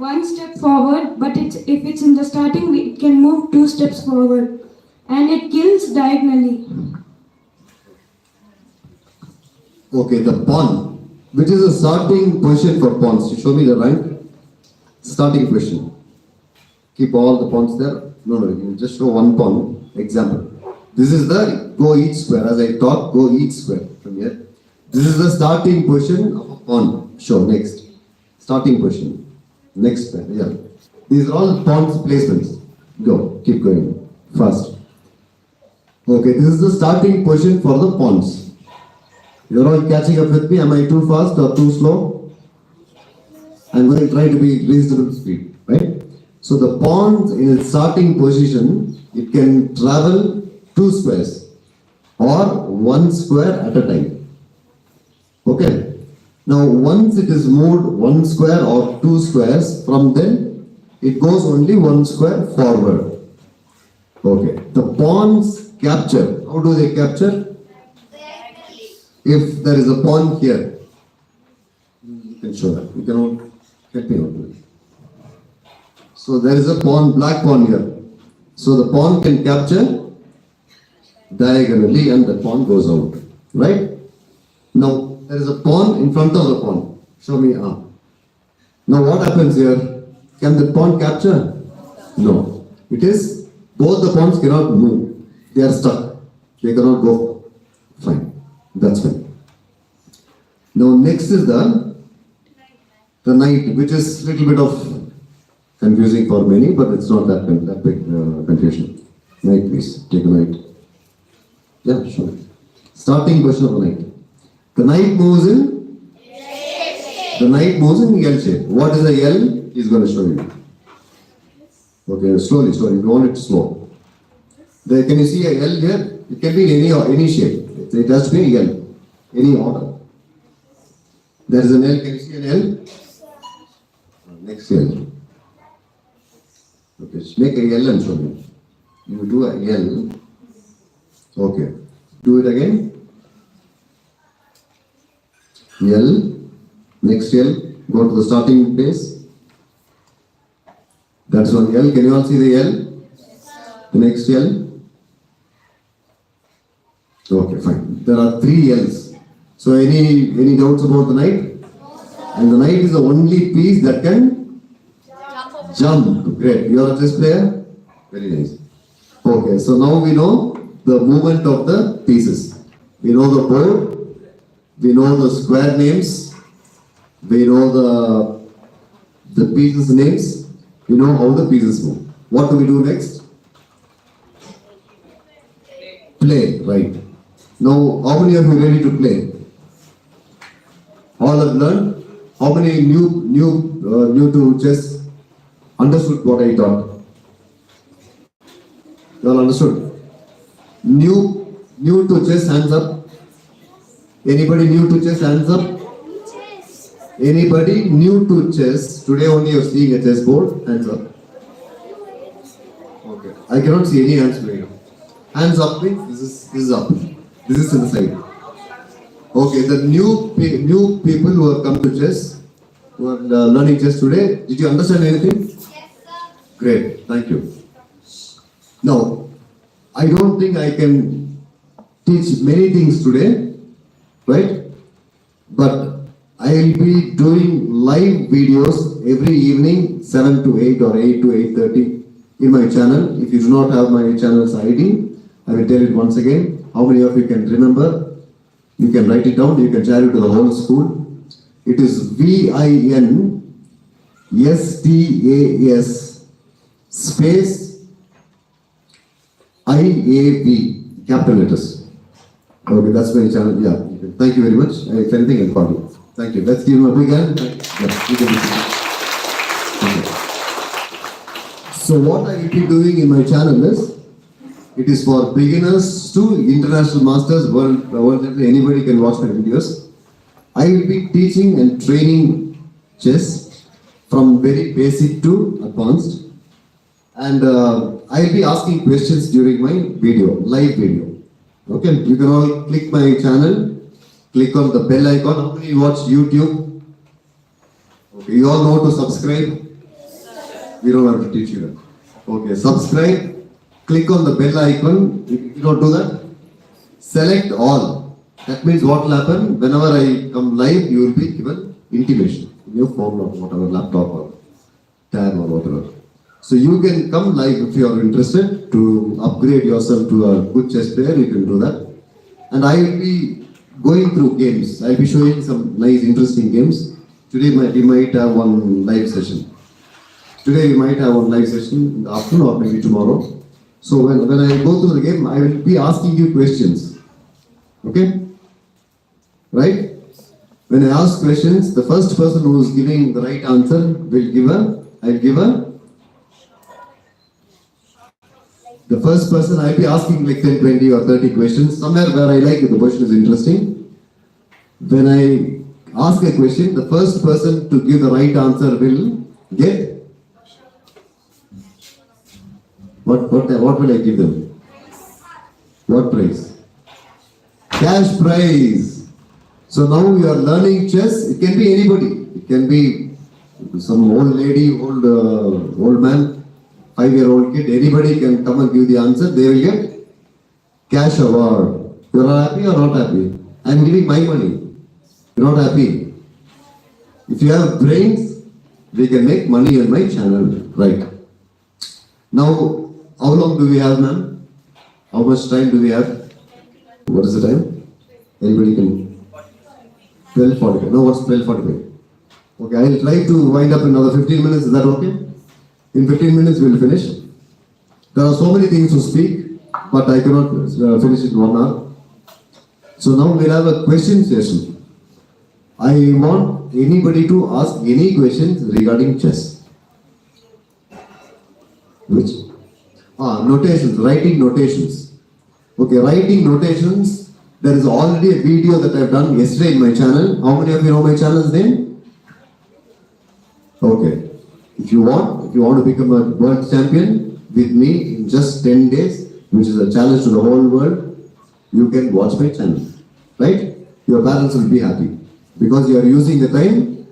one step forward, but if it's in the starting, it can move 2 steps forward. And it kills diagonally. Okay, the pawn. Which is the starting position for pawns? You show me the rank. Starting position. Keep all the pawns there. No, you just show one pawn. Example. This is the go each square. As I talk, go each square from here. This is the starting position of a pawn. Show next. Starting position. Next square. Yeah. These are all pawns placements. Go. Keep going. Fast. Okay, this is the starting position for the pawns. You're all catching up with me. Am I too fast or too slow? I'm going to try to be reasonable speed, right? So the pawn in its starting position, it can travel 2 squares or 1 square at a time. Okay. Now once it is moved 1 square or 2 squares, from then it goes only 1 square forward. Okay. The pawns capture. How do they capture? If there is a pawn here, you can show that. You cannot help me out with it. So there is a pawn, black pawn here. So the pawn can capture diagonally and the pawn goes out. Right? Now there is a pawn in front of the pawn. Show me. Now what happens here? Can the pawn capture? No. It is both the pawns cannot move. They are stuck. They cannot go. Fine. That's fine. Now next is the knight, which is little bit of confusing for many, but it's not that big confusion. Knight, please. Take a knight. Yeah, sure. Starting position of the knight. The knight moves in? The knight moves in L shape. What is the L? He's going to show you. Okay, slowly. You want it slow. There, can you see a L here? It can be in any shape. It has to be L. Any order. There is an L. Can you see an L? Next L. Okay, make a L and show me. You do a L. Okay. Do it again. L. Next L. Go to the starting place. That's one L. Can you all see the L? The next L. Okay, fine. There are 3 L's. So any doubts about the knight? And the knight is the only piece that can jump. Great. You are a chess player? Very nice. Okay, so now we know the movement of the pieces. We know the board. We know the square names. We know the pieces names. We know how the pieces move. What do we do next? Play, right. Now, how many of you ready to play? All have learned? How many new to chess understood what I taught? You all understood? New to chess, hands up. Anybody new to chess, hands up? Anybody new to chess? Today only you're seeing a chessboard, hands up. Okay. I cannot see any hands going up. Hands up means this is up. This is to the side. Okay, the new people who have come to chess, who are learning chess today, did you understand anything? Yes, sir. Great, thank you. Now, I don't think I can teach many things today, right? But I will be doing live videos every evening, 7 to 8 or 8 to 8:30 in my channel. If you do not have my channel's ID, I will tell it once again. How many of you can remember? You can write it down, you can share it to the whole school. It is VINSTAS space IAB, capital letters. Okay, that's my channel. Yeah, thank you very much. If anything, I'll call you. Thank you. Let's give him a big hand. Yeah, you can okay. So what I will be doing in my channel is, it is for beginners to international masters, world anybody can watch my videos. I will be teaching and training chess from very basic to advanced. And I will be asking questions during my video, live video. Okay, you can all click my channel, click on the bell icon. How many watch YouTube? Okay, you all know to subscribe. We don't have to teach you that. Okay, subscribe, click on the bell icon. If you don't do that, select all. That means what will happen? Whenever I come live, you will be given intimation in your phone or whatever, laptop or tab or whatever. So you can come live if you are interested to upgrade yourself to a good chess player, you can do that. And I will be going through games. I will be showing some nice interesting games. Today we might have one live session. Today we might have one live session in the afternoon or maybe tomorrow. So when I go through the game, I will be asking you questions. Okay? Right? When I ask questions, the first person who is giving the right answer will give the first person I'll be asking like 10, 20 or 30 questions, somewhere where I like if the question is interesting. When I ask a question, the first person to give the right answer will get what will I give them? What prize? Cash prize. So now you are learning chess. It can be anybody. It can be some old lady, old man, 5-year-old kid. Anybody can come and give the answer. They will get cash award. You are happy or not happy? I am giving my money. You are not happy. If you have brains, we can make money on my channel. Right. Now, how long do we have, ma'am? How much time do we have? What is the time? Anybody can? 12:45. No, what's 12:45? Okay, I will try to wind up in another 15 minutes. Is that okay? In 15 minutes we will finish. There are so many things to speak, but I cannot finish it in 1 hour. So now we'll have a question session. I want anybody to ask any questions regarding chess. Which? Notations, writing notations. Okay, writing notations. There is already a video that I have done yesterday in my channel. How many of you know my channel's name? Okay. If you want to become a world champion with me in just 10 days, which is a challenge to the whole world, you can watch my channel. Right? Your parents will be happy because you are using the time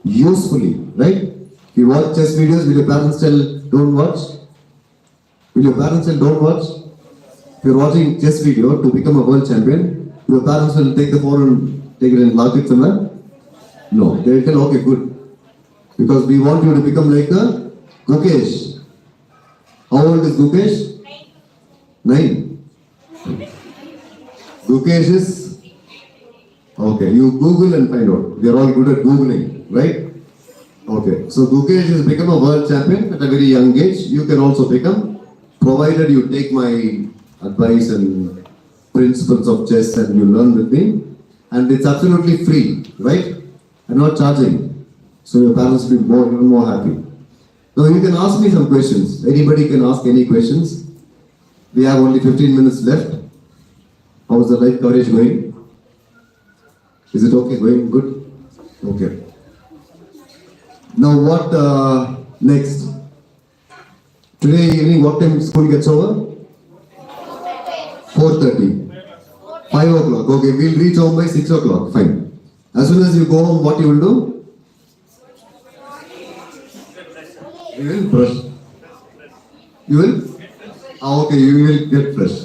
usefully. Right? If you watch chess videos, will your parents tell don't watch? Will your parents tell don't watch? If you're watching chess video to become a world champion, your parents will take the phone and take it and lock it somewhere? No, they will tell, okay, good. Because we want you to become like a Gukesh. How old is Gukesh? 9. Gukesh is? Okay, you Google and find out. We are all good at Googling, right? Okay, so Gukesh has become a world champion at a very young age. You can also become, provided you take my advice and principles of chess and you learn with me. And it's absolutely free, right? I'm not charging. So your parents will be even more happy. Now you can ask me some questions. Anybody can ask any questions. We have only 15 minutes left. How is the life coverage going? Is it okay? Going good? Okay. Now what next? Today evening what time school gets over? 4:30. 5 o'clock. Okay, we'll reach home by 6 o'clock. Fine. As soon as you go home, what you will do? You will brush. You will? Okay, you will get fresh.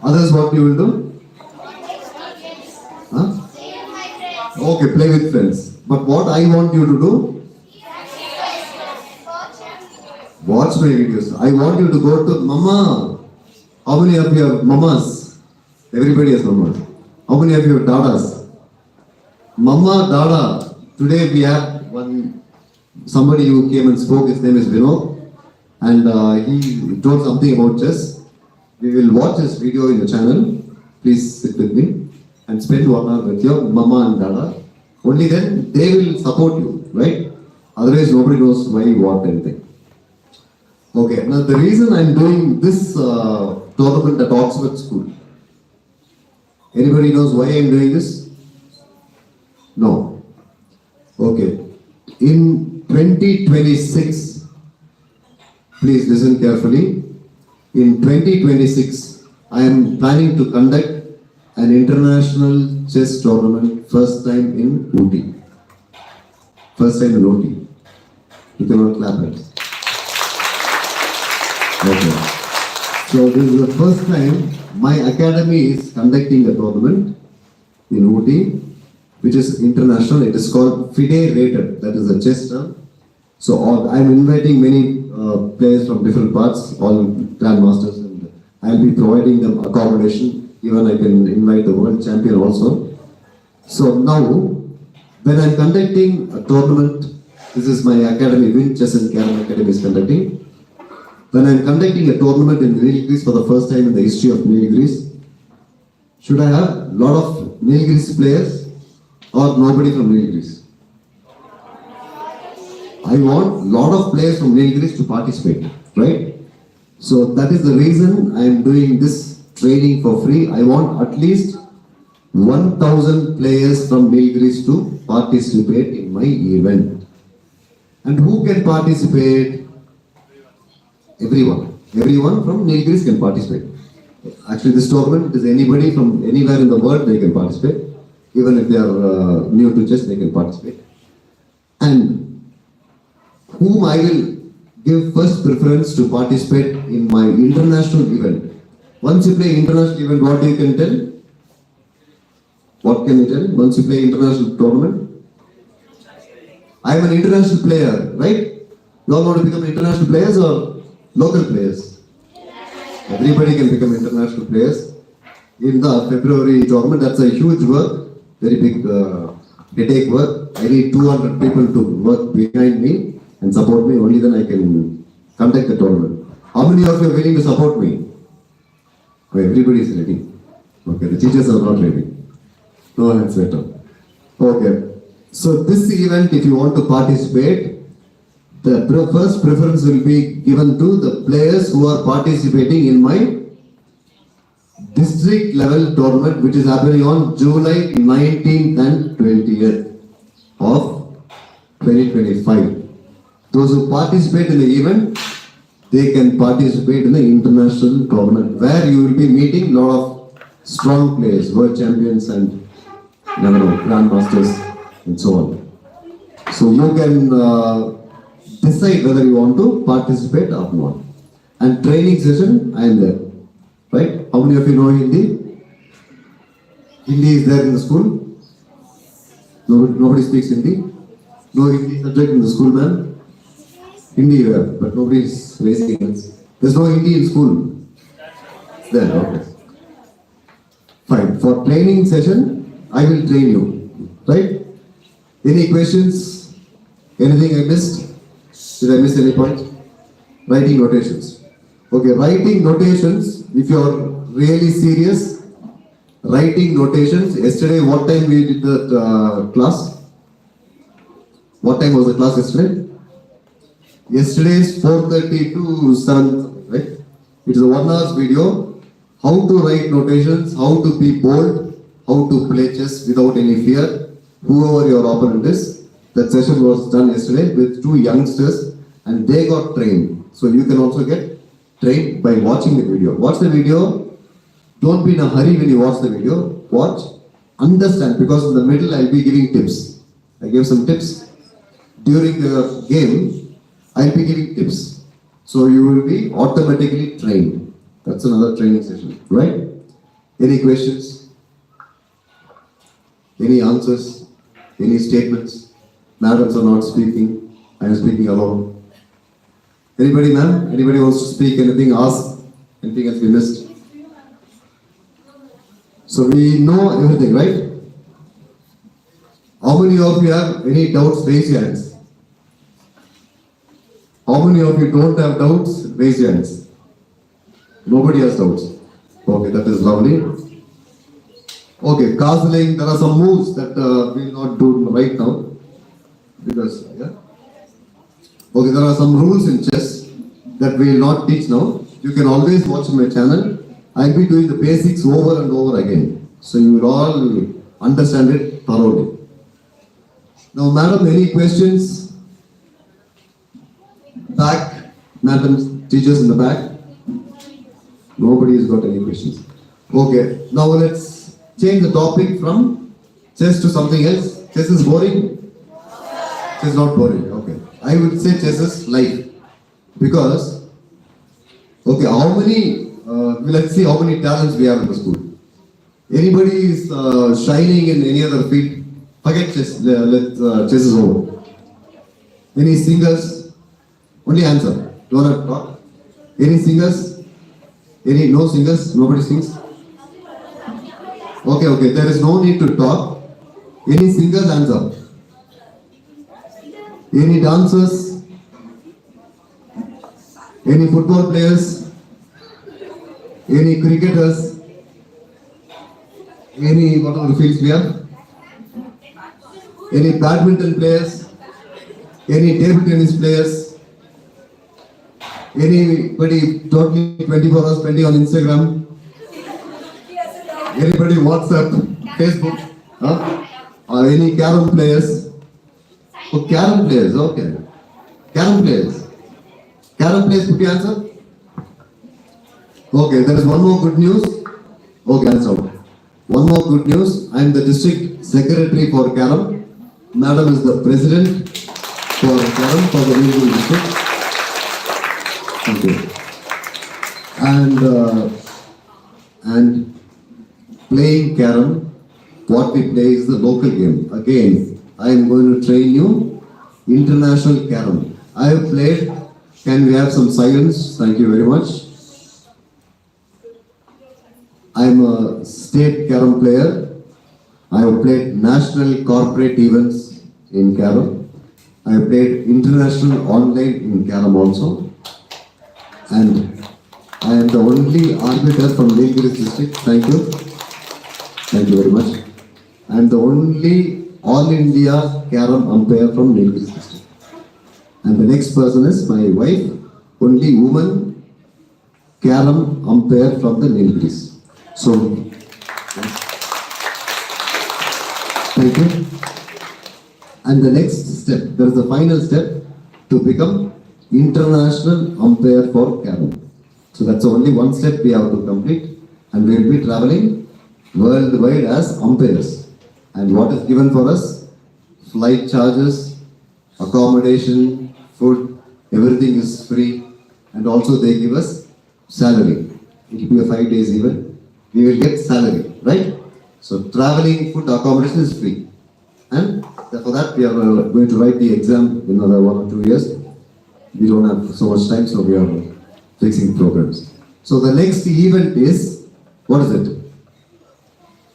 Others, what you will do? Huh? Okay, play with friends. But what I want you to do? Watch my videos. I want you to go to Mama. How many of you have mamas? Everybody has mamas. How many of you have dadas? Mama, dada. Today we have somebody who came and spoke. His name is Vinod. And he told something about chess. We will watch this video in the channel. Please sit with me and spend 1 hour with your mama and dada. Only then they will support you, right? Otherwise nobody knows why, what, anything. Okay, now the reason I'm doing this tournament at Oxford School. Anybody knows why I'm doing this? No. Okay. In 2026, please listen carefully. In 2026, I am planning to conduct an international chess tournament first time in Ooty. First time in Ooty. You cannot clap it. Okay. So this is the first time my academy is conducting a tournament in Ooty, which is international. It is called FIDE rated. That is a chess term. So I'm inviting many players from different parts, all grandmasters, and I'll be providing them accommodation. Even I can invite the world champion also. So now, when I'm conducting a tournament, this is my academy, Win Chess and Carom Academy is conducting. When I'm conducting a tournament in Nilgiris for the first time in the history of Nilgiris, should I have a lot of Nilgiris players or nobody from Nilgiris? I want a lot of players from Nilgiris to participate, right? So that is the reason I am doing this training for free. I want at least 1,000 players from Nilgiris to participate in my event. And who can participate? Everyone. Everyone from Nilgiris can participate. Actually, this tournament is anybody from anywhere in the world, they can participate. Even if they are new to chess, they can participate. And whom I will give first preference to participate in my international event. Once you play international event, what you can tell? What can you tell? Once you play international tournament? I am an international player, right? You all want to become international players or local players? Everybody can become international players. In the February tournament, that's a huge work, very big headache work. I need 200 people to work behind me and support me, only then I can conduct the tournament. How many of you are willing to support me? Oh, everybody is ready. Okay, the teachers are not ready. No hands better. Okay, so this event, if you want to participate, the first preference will be given to the players who are participating in my district level tournament, which is happening on July 19th and 20th of 2025. Those who participate in the event, they can participate in the international tournament where you will be meeting a lot of strong players, world champions and grandmasters and so on. So you can decide whether you want to participate or not. And training session, I am there. Right? How many of you know Hindi? Hindi is there in the school? Nobody speaks Hindi? No Hindi subject in the school, ma'am? Hindi you have, but nobody is raising hands. There's no Hindi in school. It's there, okay. Fine. For training session, I will train you. Right? Any questions? Anything I missed? Did I miss any point? Writing notations. Okay, writing notations, if you are really serious, writing notations. Yesterday, what time we did that class? What time was the class yesterday? Yesterday is 4:30 to 7, right? It is a 1 hour video. How to write notations, how to be bold, how to play chess without any fear, whoever your opponent is. That session was done yesterday with 2 youngsters and they got trained. So you can also get trained by watching the video. Watch the video. Don't be in a hurry when you watch the video. Watch, understand, because in the middle I'll be giving tips. I gave some tips. During the game, I'll be giving tips. So you will be automatically trained. That's another training session, right? Any questions? Any answers? Any statements? Madams are not speaking. I am speaking alone. Anybody, ma'am? Anybody wants to speak? Anything? Ask. Anything else we missed? So we know everything, right? How many of you have any doubts? Raise your hands. How many of you don't have doubts? Raise your hands. Nobody has doubts. Okay, that is lovely. Okay, castling, there are some moves that we will not do right now. Because, yeah. Okay, there are some rules in chess that we will not teach now. You can always watch my channel. I'll be doing the basics over and over again. So you will all understand it thoroughly. Now, madam, any questions? Back, madam, teachers in the back. Nobody has got any questions. Okay, now let's change the topic from chess to something else. Chess is boring? Chess is not boring, okay. I would say chess is life. Because Okay, how many, let's see how many talents we have in the school. Anybody is shining in any other field? Forget chess, chess is over. Any singers? Only answer. Don't have to talk. Any singers? No singers? Nobody sings? Okay, there is no need to talk. Any singers? Answer. Any dancers? Any football players? Any cricketers? Any what other fields we have? Any badminton players? Any table tennis players? Anybody totally 24 hours spending on Instagram? Anybody WhatsApp, Facebook? Huh? Or any carom players? Oh, carom players, okay. Carom players. Carom players, could you answer? Okay, there is one more good news. Okay, answer. One more good news. I am the district secretary for carom. Madam is the president for carom for the Ooty district. Thank you. And playing carom, what we play is the local game. Again, I am going to train you international carom. I have played. Can we have some silence? Thank you very much. I am a state carom player. I have played national corporate events in carom. I have played international online in carom also. And I am the only arbiter from Nilgiris district. Thank you. Thank you very much. I am the only All India carom umpire from Nilgiris district. And the next person is my wife, only woman carom umpire from the Nilgiris. So, thank you. And the next step, there is the final step to become international umpire for carom. So that's only one step we have to complete, and we will be traveling worldwide as umpires. And what is given for us? Flight charges, accommodation, food, everything is free, and also they give us salary. It will be a 5 days event. We will get salary, right? So traveling, food, accommodation is free. And for that we are going to write the exam in another 1 or 2 years. We don't have so much time, so we are fixing programs. So the next event is, what is it?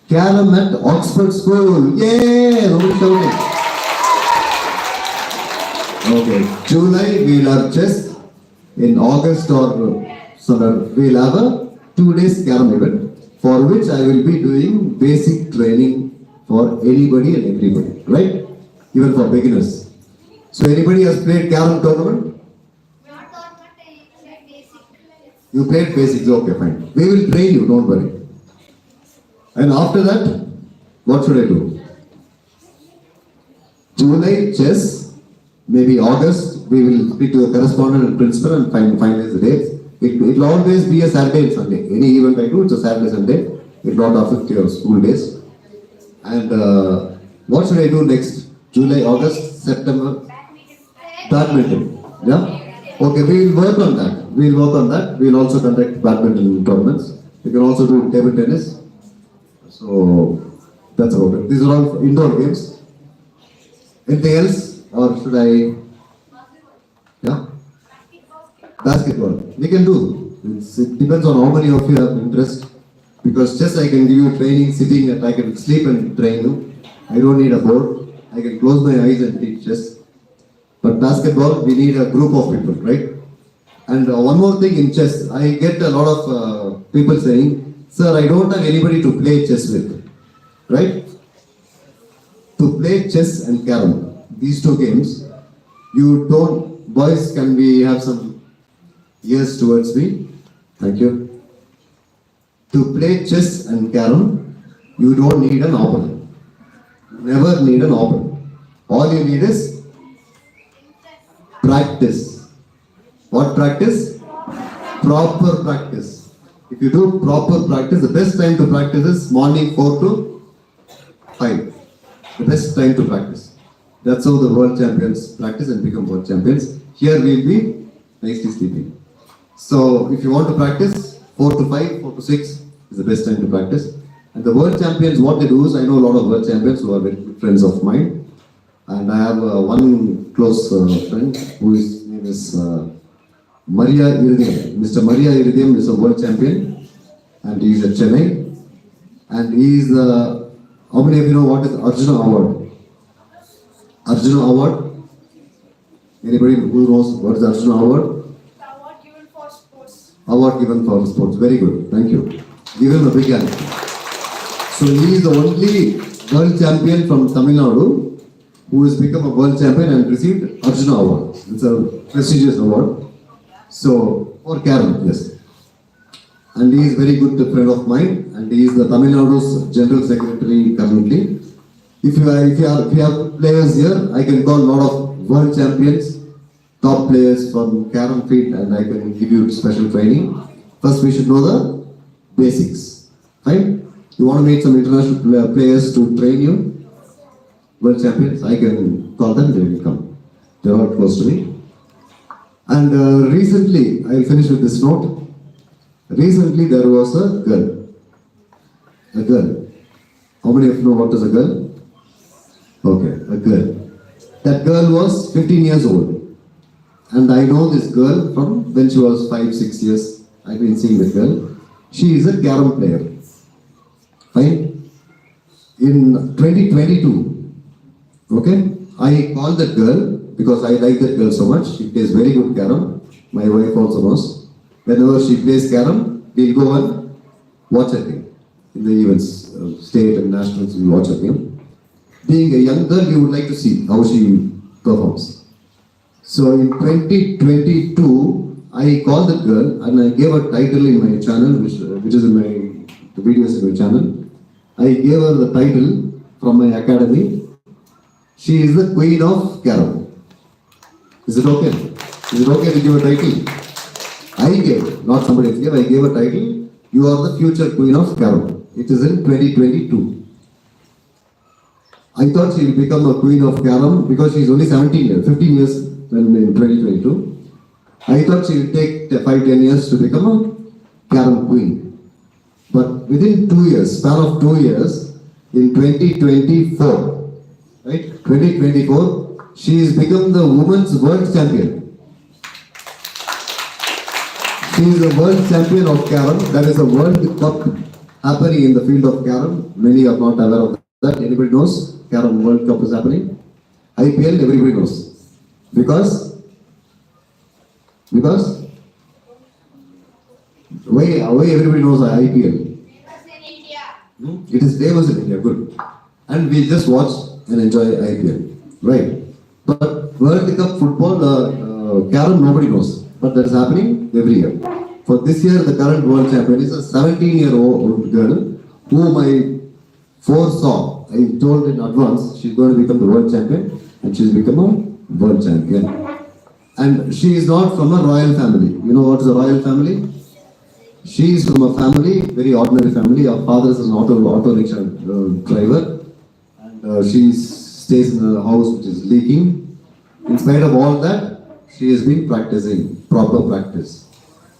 Carom at Oxford School. Yay! Nobody shouting. Okay, July we will have chess. In August or summer we will have a 2 days carom event, for which I will be doing basic training for anybody and everybody, right? Even for beginners. So anybody has played carom tournament? Not all, but basic. You played basics, okay, fine. We will train you, don't worry. And after that, what should I do? July chess, maybe August, we will speak to the correspondent and principal and finalize the dates. It will always be a Saturday and Sunday. Any event I do, it's a Saturday, Sunday. It will not affect your school days. And what should I do next? July, August, September? Badminton. Yeah? Okay, we will work on that. We will work on that. We will also conduct badminton tournaments. We can also do table tennis. So, that's about it. These are all indoor games. Anything else? Or should I? Yeah? Basketball. We can do. It depends on how many of you have interest. Because chess I can give you training sitting and I can sleep and train you. I don't need a board. I can close my eyes and teach chess. But basketball, we need a group of people, right? And one more thing in chess, I get a lot of people saying, sir, I don't have anybody to play chess with, right? To play chess and carom, these two games, you don't, boys, can we have some ears towards me? Thank you. To play chess and carom, you don't need an opponent. Never need an opponent. All you need is practice. What practice? Proper practice. If you do proper practice, the best time to practice is morning 4 to 5. The best time to practice. That's how the world champions practice and become world champions. Here we will be nicely sleeping. So if you want to practice, 4 to 5, 4 to 6 is the best time to practice. And the world champions, what they do is, I know a lot of world champions who are very good friends of mine. And I have one close friend whose name is Maria Iridium. Mr. Maria Iridium is a world champion and he is at Chennai. And he is how many of you know what is Arjuna Award? Arjuna Award? Anybody who knows what is Arjuna Award? The award given for sports. Award given for sports. Very good. Thank you. Give him a big hand. So he is the only world champion from Tamil Nadu who has become a world champion and received Arjuna Award. It's a prestigious award. So, for Karen, yes. And he is very good friend of mine, and he is the Tamil Nadu's General Secretary currently. If you have players here, I can call a lot of world champions, top players from Karen field, and I can give you special training. First, we should know the basics, right? You want to meet some international players to train you, world champions, I can call them, they will come. They are close to me. And recently, I will finish with this note. Recently, there was a girl. A girl. How many of you know what is a girl? Okay, a girl. That girl was 15 years old. And I know this girl from when she was 5-6 years. I've been seeing the girl. She is a carom player. Fine. In 2022, okay, I called that girl because I like that girl so much. She plays very good carom. My wife also knows. Whenever she plays carom, we'll go and watch her game. In the events, state and nationals, we watch her game. Being a young girl, you would like to see how she performs. So in 2022, I called that girl and I gave her title in my channel, which is in the videos in my channel. I gave her the title from my academy. She is the Queen of Carom. Is it okay? Is it okay to give a title? I gave, not somebody else gave, I gave a title. You are the future Queen of Carom. It is in 2022. I thought she will become a Queen of Carom because she is only 17 years, 15 years when in 2022. I thought she will take 5-10 years to become a Carom Queen. But within 2 years, span of 2 years, in 2024, right? 2024, she has become the women's world champion. She is a world champion of Carom. There is a World Cup happening in the field of Carom. Many are not aware of that. Anybody knows Carom World Cup is happening? IPL, everybody knows. Because why everybody knows IPL? Famous in India. It is famous in India, good. And we just watch and enjoy IPL, right? But World Cup football, Carom nobody knows. But that is happening every year. For this year, the current world champion is a 17-year-old girl whom I foresaw. I told in advance she's going to become the world champion, and she's become a world champion. And she is not from a royal family. You know what is a royal family? She is from a family, very ordinary family. Her father is an auto rickshaw driver, and she stays in a house which is leaking. In spite of all that, she has been practicing proper practice,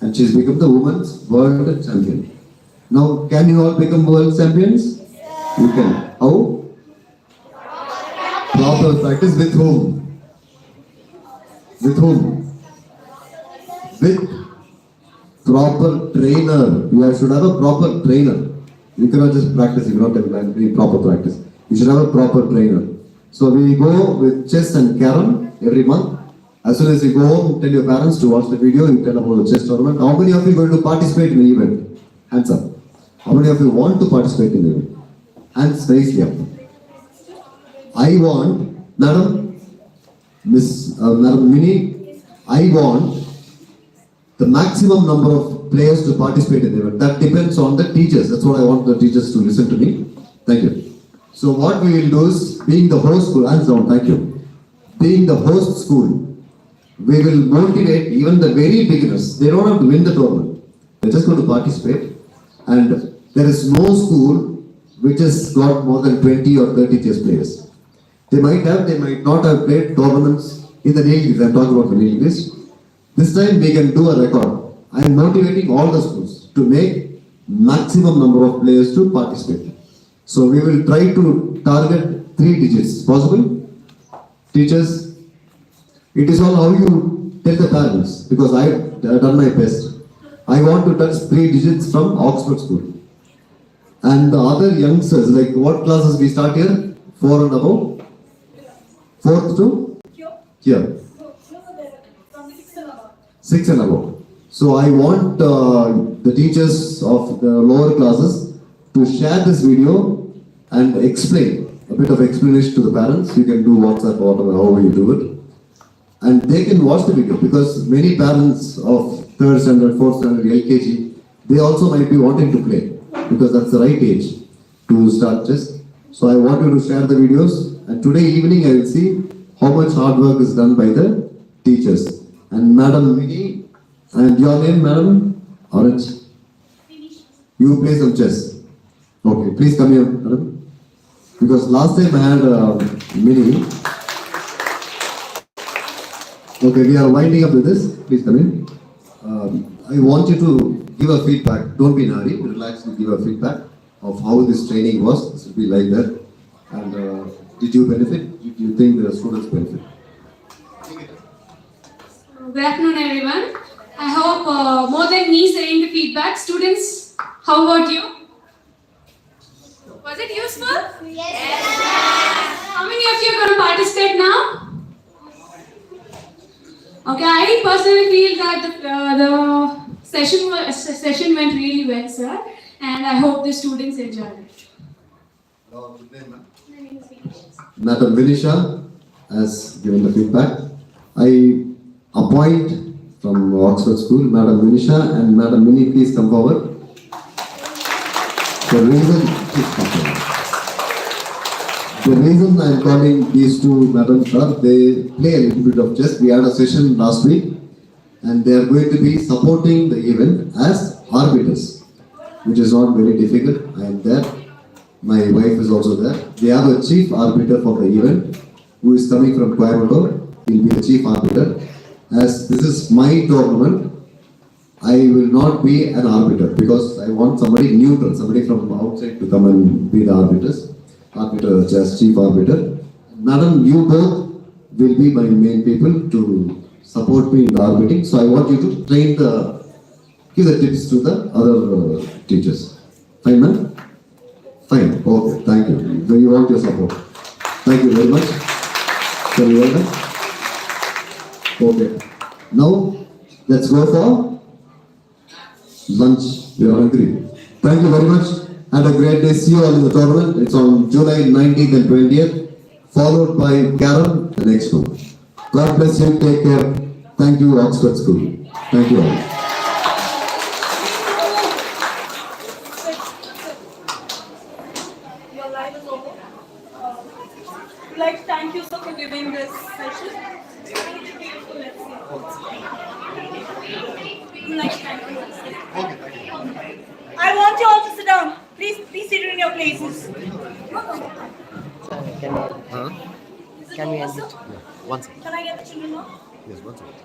and she's become the women's world champion. Now, can you all become world champions? You can. How? Proper practice with whom? With whom? With proper trainer. You should have a proper trainer. You cannot just practice. You cannot have proper practice. You should have a proper trainer. So we go with chess and carom every month. As soon as you go home, tell your parents to watch the video, you tell about the chess tournament. How many of you are going to participate in the event? Hands up. How many of you want to participate in the event? Hands nicely up. I want, Madam Mini, I want the maximum number of players to participate in the event. That depends on the teachers. That's what I want the teachers to listen to me. Thank you. So what we will do is, being the host school, hands down, thank you. Being the host school, we will motivate even the very beginners. They don't have to win the tournament. They're just going to participate. And there is no school which has got more than 20 or 30 chess players. They might have, they might not have played tournaments in the nailing list. I'm talking about the nailing list. This time we can do a record. I am motivating all the schools to make maximum number of players to participate. So we will try to target 3 digits. Possible? Teachers, it is all how you tell the parents, because I have done my best. I want to touch 3 digits from Oxford School. And the other youngsters, like what classes we start here? 4 and above? 4th to? Here. 6 and above. So I want the teachers of the lower classes to share this video and explain, a bit of explanation to the parents. You can do WhatsApp or whatever, however you do it. And they can watch the video, because many parents of 3rd standard, 4th standard, LKG, they also might be wanting to play, because that's the right age to start chess. So I want you to share the videos, and today evening I will see how much hard work is done by the teachers. And Madam Mini, and your name, Madam? Orange? You play some chess. Okay, please come here, Madam. Because last time I had Mini. Okay, we are winding up with this. Please come in. I want you to give a feedback. Don't be in a hurry. Relax and give a feedback of how this training was. This will be like that. And did you benefit? Did you think the students benefit? Good afternoon, everyone. I hope more than me saying the feedback, students, how about you? Was it useful? Yes. How many of you are going to participate now? Okay, I personally feel that the session went really well, sir, and I hope the students enjoyed it. Good name, ma'am. Madam Vinisha has given the feedback. I appoint from Oxford School, Madam Vinisha and Madam Mini, please come forward. The reason I am calling these two madams are they play a little bit of chess. We had a session last week and they are going to be supporting the event as arbiters, which is not very difficult. I am there. My wife is also there. We have a chief arbiter for the event who is coming from Coimbatore. He will be the chief arbiter. As this is my tournament, I will not be an arbiter because I want somebody neutral, somebody from outside to come and be the arbiters. Arbiter, just chief arbiter. Madam, you both will be my main people to support me in the arbiting. So I want you to give the tips to the other teachers. Fine, ma'am? Fine. Okay. Thank you. Do you want your support? Thank you very much. Can you hear that? Okay. Now, let's go for lunch. We are hungry. Thank you very much. Have a great day. See you all in the tournament. It's on July 19th and 20th, followed by Carol the next one. God bless you. Take care. Thank you, Oxford School. Thank you all. Your life is over. Like, thank you, sir, for giving this session. Next time. I want you all to sit down. Please sit in your places. Huh? Is it Can we over, end sir? it? Yeah. One second. Can I get the children now? Yes, one second.